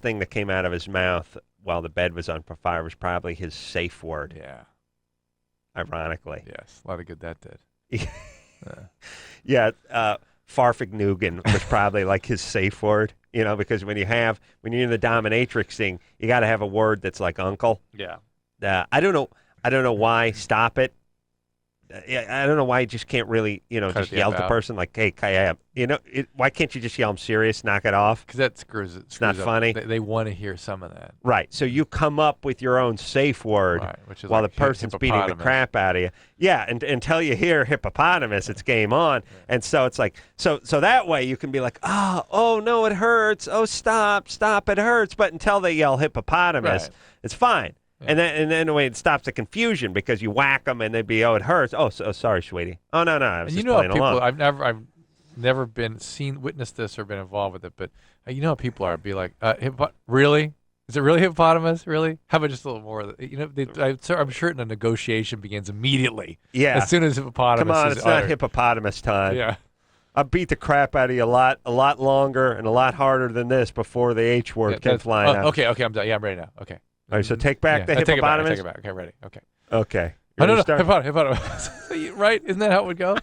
thing that came out of his mouth while the bed was on fire was probably his safe word. Yeah. Ironically. Yes. A lot of good that did. Yeah. Farfignugan was probably like his safe word. You know, because when you're in the dominatrix thing, you got to have a word that's like uncle. Yeah. I don't know why. Stop it. I don't know why you just can't really, Cut just the yell F at the out. person like, hey, Kayab. Why can't you just yell, I'm serious, knock it off? Because that screws it. It's not screws up. funny. They want to hear some of that. Right. So you come up with your own safe word Right, which is while like the person's beating the hippopotamus. crap out of you. Yeah, and until you hear hippopotamus, it's game on. And so it's like, so that way you can be like, oh no, it hurts. Oh, stop, it hurts. But until they yell hippopotamus, Right. it's fine. And then in a way it stops the confusion because you whack them and they'd be, it hurts. Oh, sorry, sweetie. Oh no, I was And just you know how playing people, along. I've never witnessed this or been involved with it, but you know how people are. Be like, really? Is it really hippopotamus? Really? How about just a little more? I'm sure a negotiation begins immediately. Yeah. As soon as hippopotamus Come on, is it's not uttered. hippopotamus time. Yeah. I beat the crap out of you a lot longer and a lot harder than this before the H word Yeah, came that's- flying out. Okay, I'm done. Yeah, I'm ready now. Okay. All right, so take back the I take it back, hippopotamus. I take it back. Okay, ready. Okay. Okay. Oh, no, Start? hippopotamus. Right? Isn't that how it would go?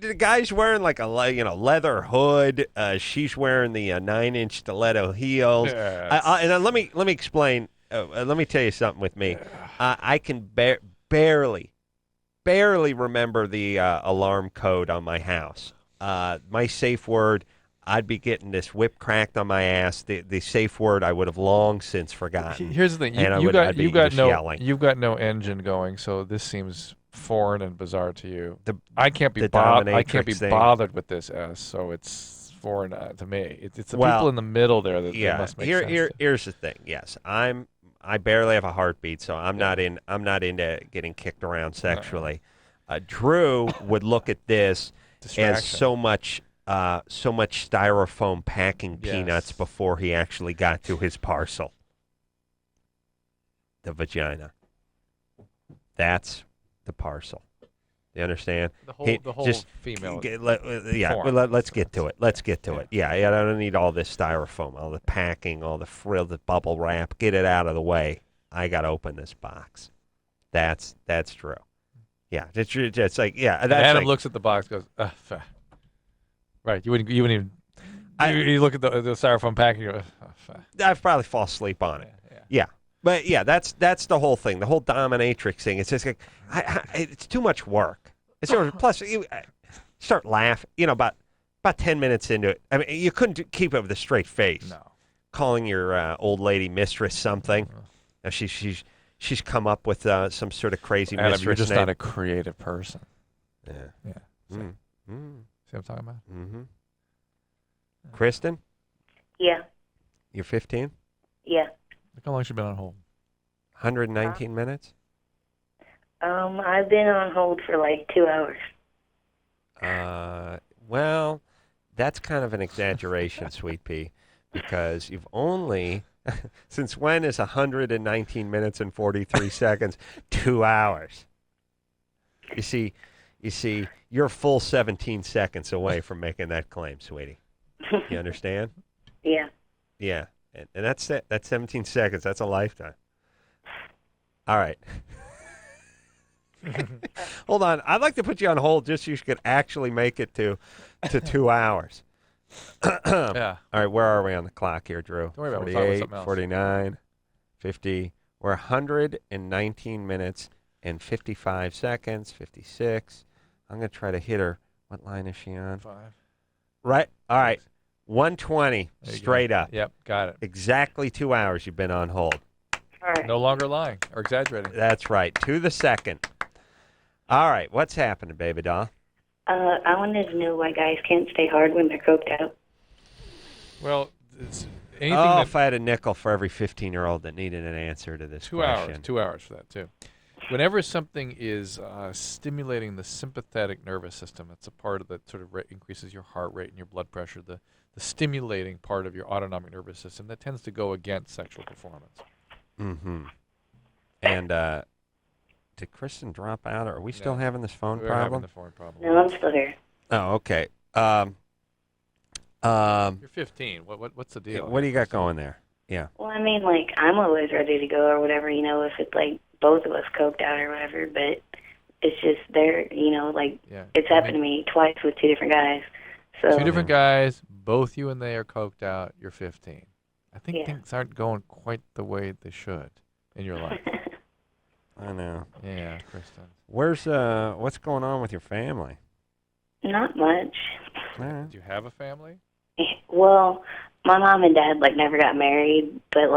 The guy's wearing like a leather hood. She's wearing the 9-inch stiletto heels. Yeah, And let me explain. Let me tell you something with me. I can barely remember the alarm code on my house. My safe word. I'd be getting this whip cracked on my ass. The safe word I would have long since forgotten. Here's the thing. And You've got yelling. no engine going, so this seems foreign and bizarre to you. I can't be dominatrix thing. bothered with this S, so it's foreign to me. It's the Well, people in the middle there that yeah. must make sense. Here's the thing. Yes, I barely have a heartbeat, so I'm not into getting kicked around sexually. Drew would look at this as so much styrofoam packing peanuts before he actually got to his parcel. The vagina. That's the parcel. You understand? The whole female. Let's get to it. Let's get to it. Yeah, I don't need all this styrofoam, all the packing, all the frill, the bubble wrap. Get it out of the way. I got to open this box. That's true. Yeah, it's like And Adam looks at the box, goes, right. You wouldn't even. You look at the styrofoam package. You go, I'd probably fall asleep on it. Yeah. But yeah, that's the whole thing. The whole dominatrix thing. It's just like it's too much work. It's plus you start laughing. About 10 minutes into it. I mean, you couldn't keep it with a straight face. No. Calling your old lady mistress something. Now she's come up with some sort of crazy Adam, mistress you're just name. not a creative person. Yeah. See what I'm talking about? Mm-hmm. Kristen, Yeah. you're 15. Yeah. Look how long she's been on hold. 119 minutes. I've been on hold for like 2 hours. Well, that's kind of an exaggeration, Sweet Pea, because you've only, since when is 119 minutes and 43 seconds 2 hours? You see, you're a full 17 seconds away from making that claim, sweetie. You understand? Yeah. Yeah, and that's it. That's 17 seconds. That's a lifetime. All right. Hold on. I'd like to put you on hold just so you could actually make it to 2 hours. Yeah. All right, where are we on the clock here, Drew? Don't worry about it. We'll talk about 48, something else. 49, 50. We're 119 minutes and 55 seconds, 56. I'm going to try to hit her. What line is she on? 5. Right. All right. 120 There you straight go. up. Yep, got it. Exactly 2 hours you've been on hold. All right. No longer lying or exaggerating. That's right. To the second. All right. What's happening, baby doll? I wanted to know why guys can't stay hard when they're coked out. Well, anything if I had a nickel for every 15-year-old that needed an answer to this 2 question. hours. 2 hours for that, too. Whenever something is stimulating the sympathetic nervous system, it's a part of that sort of increases your heart rate and your blood pressure, the stimulating part of your autonomic nervous system, that tends to go against sexual performance. Mm-hmm. And did Kristen drop out, or are we still having this phone We're problem? having the phone problem. No, I'm still here. Oh, okay. You're 15. What's the deal? What do you got going there? Yeah. Well, I mean, like, I'm always ready to go or whatever, if it's, like, both of us coked out or whatever, but it's just it's happened to me twice with 2 different guys. So 2 different guys, both you and they are coked out, you're 15. I think things aren't going quite the way they should in your life. I know. Yeah, Kristen. What's going on with your family? Not much. Do you have a family? Well, my mom and dad, never got married, but,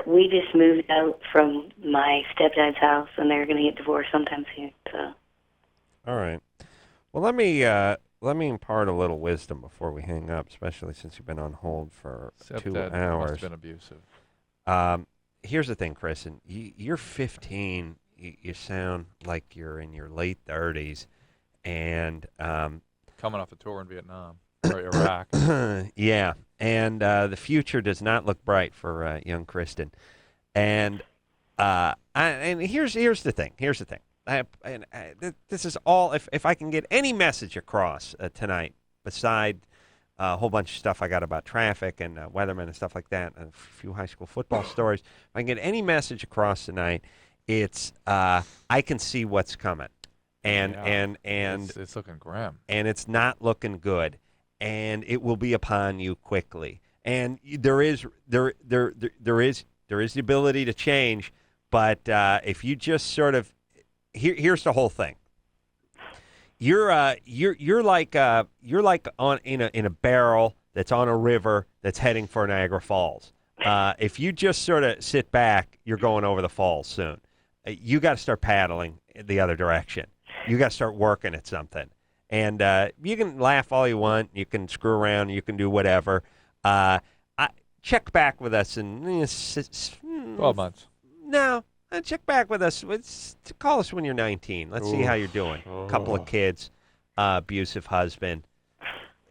we just moved out from my stepdad's house, and they're going to get divorced sometime soon, so. All right. Well, let me impart a little wisdom before we hang up, especially since you've been on hold for 2 hours. Must have been abusive. Here's the thing, Kristen. You're 15. You sound like you're in your late 30s, and coming off a tour in Vietnam or Iraq. Yeah, and the future does not look bright for young Kristen. And here's the thing. This is all. If I can get any message across tonight, beside a whole bunch of stuff I got about traffic and weathermen and stuff like that, and a few high school football stories. If I can get any message across tonight, it's I can see what's coming, and it's looking grim, and it's not looking good, and it will be upon you quickly. And there is the ability to change, but if you just sort of here's the whole thing. You're like on in a barrel that's on a river that's heading for Niagara Falls. If you just sort of sit back, you're going over the falls soon. you got to start paddling the other direction. You got to start working at something. And you can laugh all you want. You can screw around. You can do whatever. Check back with us in 12 months. No, check back with us. Call us when you're 19. Let's see how you're doing. Couple of kids, abusive husband,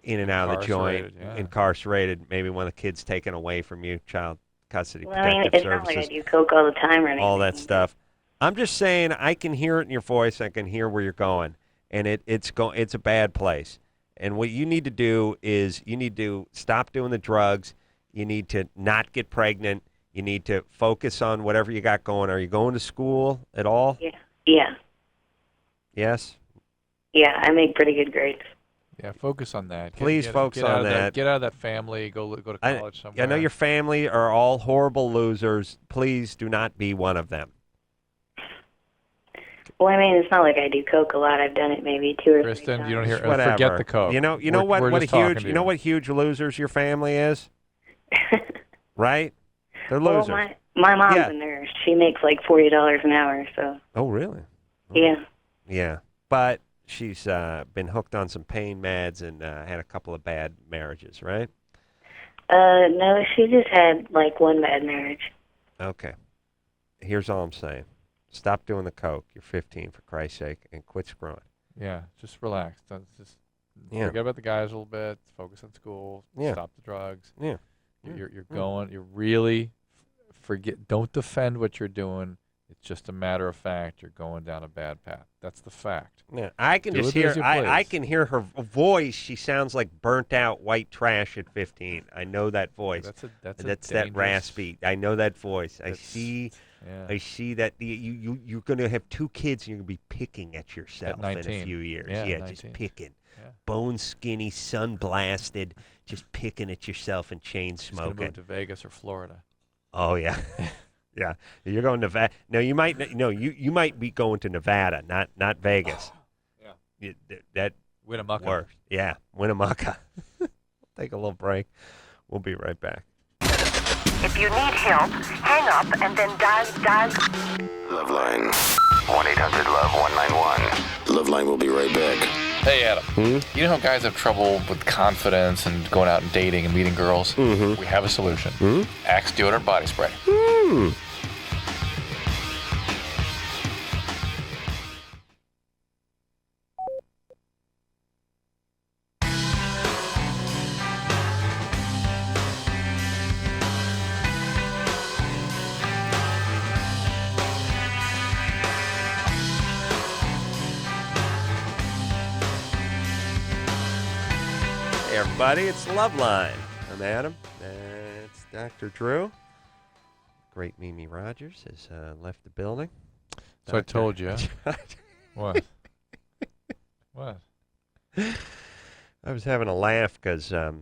in and out of the joint, incarcerated. Maybe one of the kids taken away from you, child custody protective it's services. not like I do coke all the time or anything. All that stuff. I'm just saying, I can hear it in your voice. I can hear where you're going, and it's a bad place. And what you need to do is you need to stop doing the drugs. You need to not get pregnant. You need to focus on whatever you got going. Are you going to school at all? Yeah. Yes? Yeah, I make pretty good grades. Yeah, focus on that. Please focus on that. Get out of that family. Go to college somewhere. I know your family are all horrible losers. Please do not be one of them. Well, I mean, it's not like I do coke a lot. I've done it maybe 2 or 3 Kristen, times. you don't hear. Whatever. Forget the coke. You know We're what just a talking huge to you. what huge losers your family is, right? They're losers. Well, my mom's a nurse. She makes like $40 an hour. So. Oh, really? Yeah. Yeah, but she's been hooked on some pain meds and had a couple of bad marriages, right? No, she just had like one bad marriage. Okay. Here's all I'm saying. Stop doing the coke. You're 15, for Christ's sake, and quit screwing. Yeah, just relax. Just Yeah. forget about the guys a little bit. Focus on school. Yeah. Stop the drugs. Yeah. You're going. You're really forget. Don't defend what you're doing. It's just a matter of fact. You're going down a bad path. That's the fact. Yeah, I can Do just with it hear. as you I please. can hear her voice. She sounds like burnt out white trash at 15. I know that voice. That's that dangerous- raspy. I know that voice. I That's- see. yeah. I see that you're going to have 2 kids and you're going to be picking at yourself in a 19. few years. Yeah, Just 19. picking. Yeah. Bone skinny, sun blasted, just picking at yourself and chain She's gonna smoking. move to Vegas or Florida. Oh yeah. Yeah, you're going to Nevada. No, you might. No, you might be going to Nevada, not Vegas. Yeah. That Winnemucca. works. Yeah, Winnemucca. Take a little break. We'll be right back. If you need help, hang up and then dial. LoveLine. 1-800-LOVE-191. LoveLine will be right back. Hey, Adam. You know how guys have trouble with confidence and going out and dating and meeting girls? We have a solution. Axe deodorant body spray. Hey everybody, it's LoveLine. I'm Adam. That's Dr. Drew. Great Mimi Rogers has left the building. So I told you. What? What? I was having a laugh because I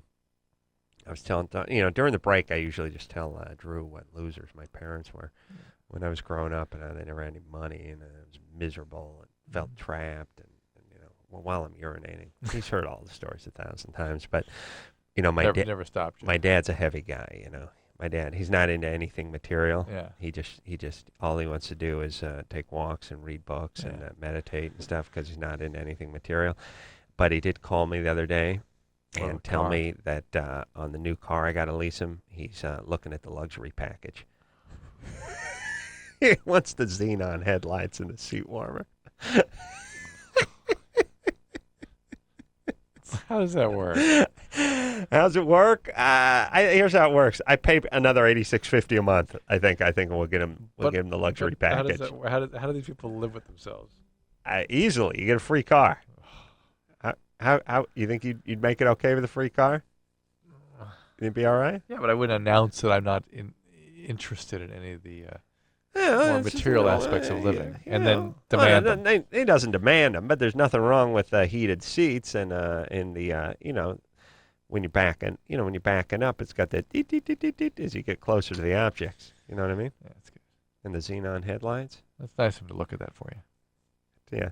was telling, during the break, I usually just tell Drew what losers my parents were when I was growing up, and they never had any money, and I was miserable and felt trapped, and while I'm urinating. He's heard all the stories 1,000 times, but never stopped you. My dad's a heavy guy, My dad, he's not into anything material. Yeah. He just all he wants to do is take walks and read books and meditate and stuff because he's not into anything material. But he did call me the other day and tell me that on the new car I got to lease him, he's looking at the luxury package. He wants the xenon headlights and the seat warmer. How does that work? How's it work? Here's how it works. I pay another $86.50 a month. I think we'll get him. We'll give him the luxury package. How do these people live with themselves? Easily, you get a free car. How you think you'd make it okay with a free car? You'd be all right. Yeah, but I wouldn't announce that I'm not interested in any of the more material aspects of living, and then demand them. He doesn't demand them, but there's nothing wrong with heated seats and in the when you're backing up, it's got that as you get closer to the objects. You know what I mean? Yeah, that's good. And the xenon headlights. That's nice of him to look at that for you. Yeah,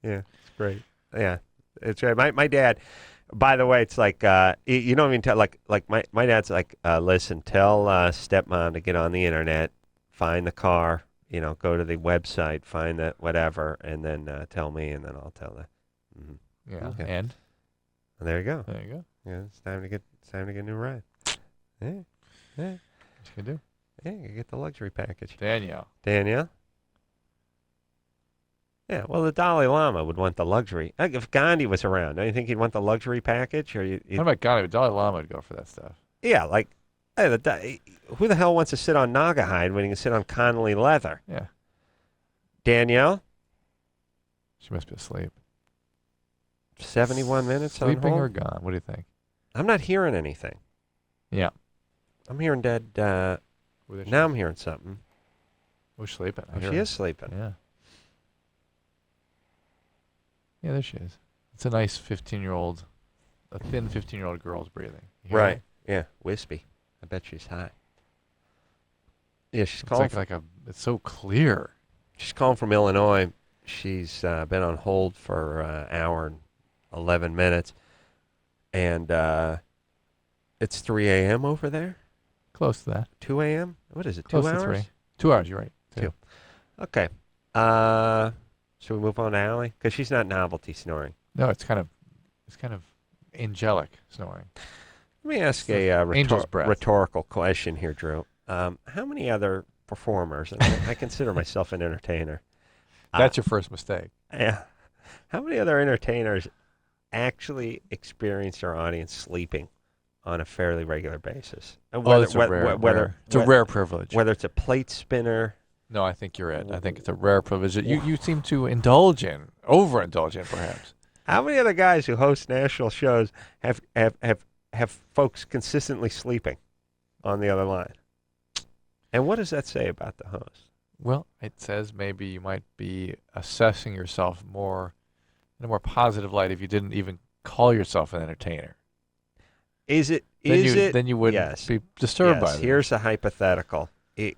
it's great. Yeah, it's right. My dad. By the way, it's like you don't even tell. Like my dad's like, listen, tell stepmom to get on the internet, find the car, go to the website, find that whatever, and then tell me, and then I'll tell them. Mm-hmm. Yeah. Okay. And there you go. there you go. Yeah, it's time to get a new ride. Yeah. What you can do? Yeah, you get the luxury package. Danielle. Yeah, well, the Dalai Lama would want the luxury. If Gandhi was around, don't you think he'd want the luxury package? Or How about Gandhi? Dalai Lama would go for that stuff. Yeah, like, who the hell wants to sit on Naga hide when he can sit on Connolly leather? Yeah. Danielle? She must be asleep. 71 minutes on Sleeping hold? or gone? What do you think? I'm not hearing anything. Yeah. I'm hearing dead. Now I'm hearing something. Who's sleeping? Oh, she is sleeping. Yeah. Yeah, there she is. It's a nice 15-year-old, a thin 15-year-old girl's breathing. You hear Right. that? Yeah. Wispy. I bet she's hot. Yeah, she's It's calling. it's so clear. She's calling from Illinois. She's been on hold for an hour and 11 minutes. And it's 3 a.m. over there? Close to that. 2 a.m.? What is it, Close 2 to hours? 3. 2 hours, you're right. 2. Okay. Should we move on to Allie? Because she's not novelty snoring. No, it's kind of angelic snoring. Let me ask a angel's breath. rhetorical question here, Drew. How many other performers, and I consider myself an entertainer. That's your first mistake. Yeah. How many other entertainers actually experience their audience sleeping on a fairly regular basis? It's a rare privilege. Whether it's a plate spinner. No, I think you're it. I think it's a rare privilege that you seem to overindulge in, perhaps. How many other guys who host national shows have folks consistently sleeping on the other line? And what does that say about the host? Well, it says maybe you might be assessing yourself more in a more positive light if you didn't even call yourself an entertainer. Then you wouldn't be disturbed by that. Here's a hypothetical.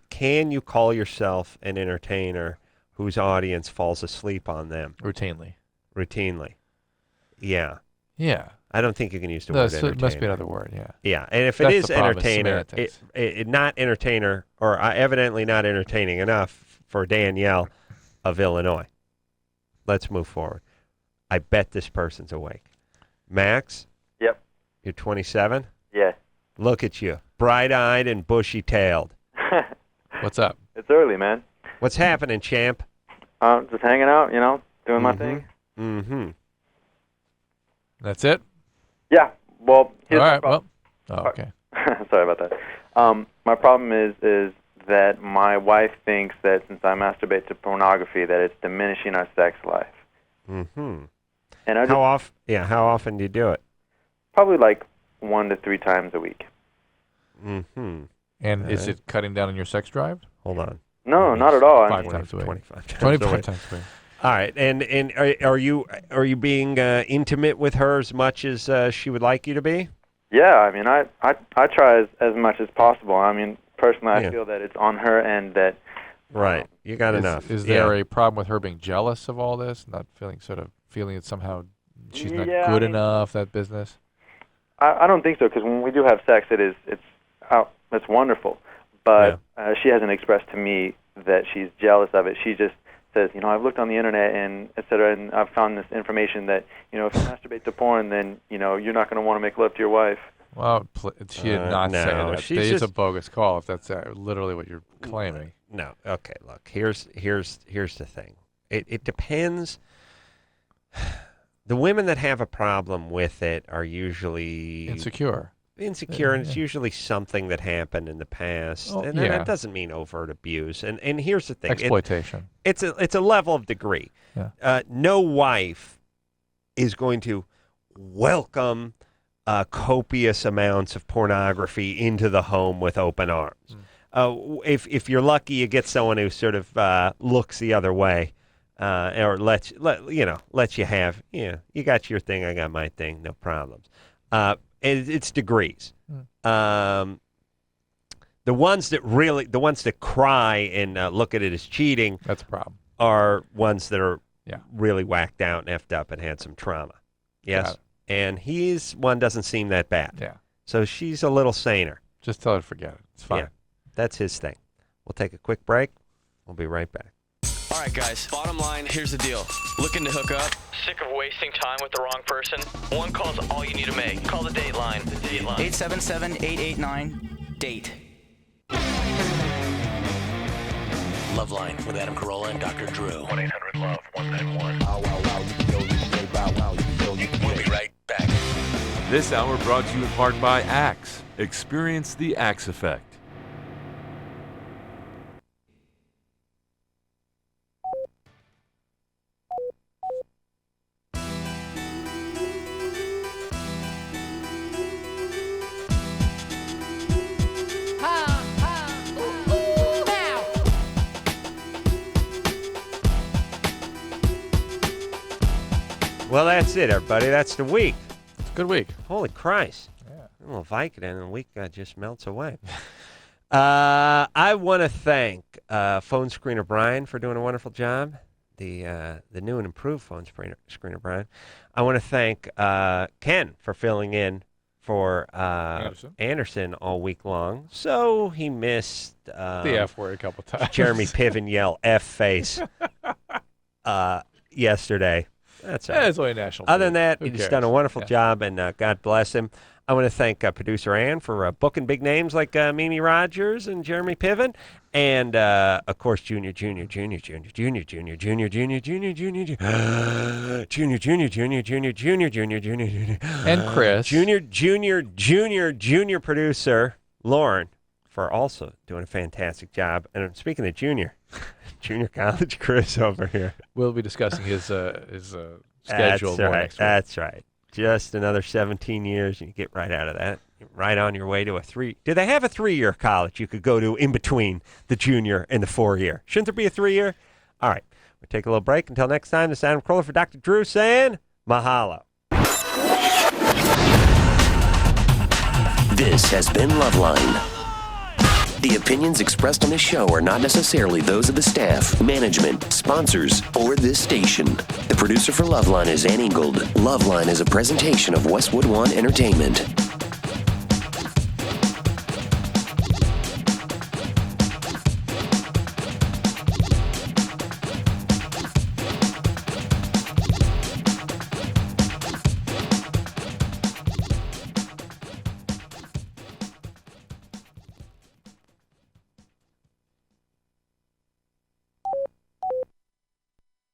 Can you call yourself an entertainer whose audience falls asleep on them? Routinely. Yeah. Yeah. I don't think you can use the word entertainer. It must be another word, yeah. Yeah, and if it That's is the problem, entertainer, it not entertainer, or evidently not entertaining enough for Danielle of Illinois. Let's move forward. I bet this person's awake. Max? Yep. You're 27? Yeah. Look at you. Bright-eyed and bushy-tailed. What's up? It's early, man. What's happening, champ? Just hanging out, doing my thing. Mm-hmm. That's it? Yeah. Well, here's all my right. problem. Well, okay. Sorry about that. My problem is that my wife thinks that since I masturbate to pornography, that it's diminishing our sex life. Mm-hmm. And how often do you do it? Probably like 1 to 3 times a week. Mm-hmm. And is it cutting down on your sex drive? Hold on. No, not at all. 5 times a week. 25 times 25 times a week. All right, and are you being intimate with her as much as she would like you to be? Yeah, I mean, I try as much as possible. I mean, personally, I feel that it's on her and that. Right, you got enough. Is there a problem with her being jealous of all this, not feeling that somehow she's not good enough? That business. I don't think so, because when we do have sex, it's wonderful. But she hasn't expressed to me that she's jealous of it. She just says, I've looked on the internet and et cetera, and I've found this information that, if you masturbate to porn, then, you're not going to want to make love to your wife. Well, she did not say that. She's it's a bogus call if that's literally what you're claiming. No. Okay, look, here's the thing. It depends. The women that have a problem with it are usually insecure, and it's usually something that happened in the past, and that doesn't mean overt abuse. And here's the thing: exploitation. It's a level of degree. Yeah. No wife is going to welcome copious amounts of pornography into the home with open arms. If you're lucky, you get someone who sort of looks the other way. Or let you have, you got your thing, I got my thing, no problems. It's degrees. The ones that cry and look at it as cheating, that's a problem, are ones that are really whacked out and effed up and had some trauma. Yes, and one doesn't seem that bad. Yeah, so she's a little saner. Just tell her to forget it. It's fine. Yeah, that's his thing. We'll take a quick break. We'll be right back. All right, guys. Bottom line, here's the deal. Looking to hook up? Sick of wasting time with the wrong person? One call's all you need to make. Call the Dateline. The Dateline. 877-889-DATE. LoveLine with Adam Carolla and Dr. Drew. 1-800-LOVE-191. We'll be right back. This hour brought to you in part by Axe. Experience the Axe effect. Well, that's it, everybody. That's the week. It's a good week. Holy Christ. Yeah. A little Vicodin and the week just melts away. I want to thank phone screener Brian for doing a wonderful job. The new and improved phone screener Brian. I want to thank Ken for filling in for Anderson all week long. So he missed the F word a couple times. Jeremy Piven yell F face yesterday. That's all right. It's only a national. Other than that, Who he's cares? done a wonderful job, and God bless him. I want to thank producer Ann for booking big names like Mimi Rogers and Jeremy Piven, and of course Junior, and Chris, junior producer Lauren for also doing a fantastic job. And speaking of junior college Chris over here. We'll be discussing his schedule. That's more right. next week. That's right. Just another 17 years, and you get right out of that. You're right on your way to a 3. Do they have a 3-year college you could go to in between the junior and the 4-year? Shouldn't there be a 3-year? All right. We'll take a little break. Until next time, this is Adam Carolla for Dr. Drew saying mahalo. This has been LoveLine. The opinions expressed on this show are not necessarily those of the staff, management, sponsors, or this station. The producer for LoveLine is Ann Ingold. LoveLine is a presentation of Westwood One Entertainment.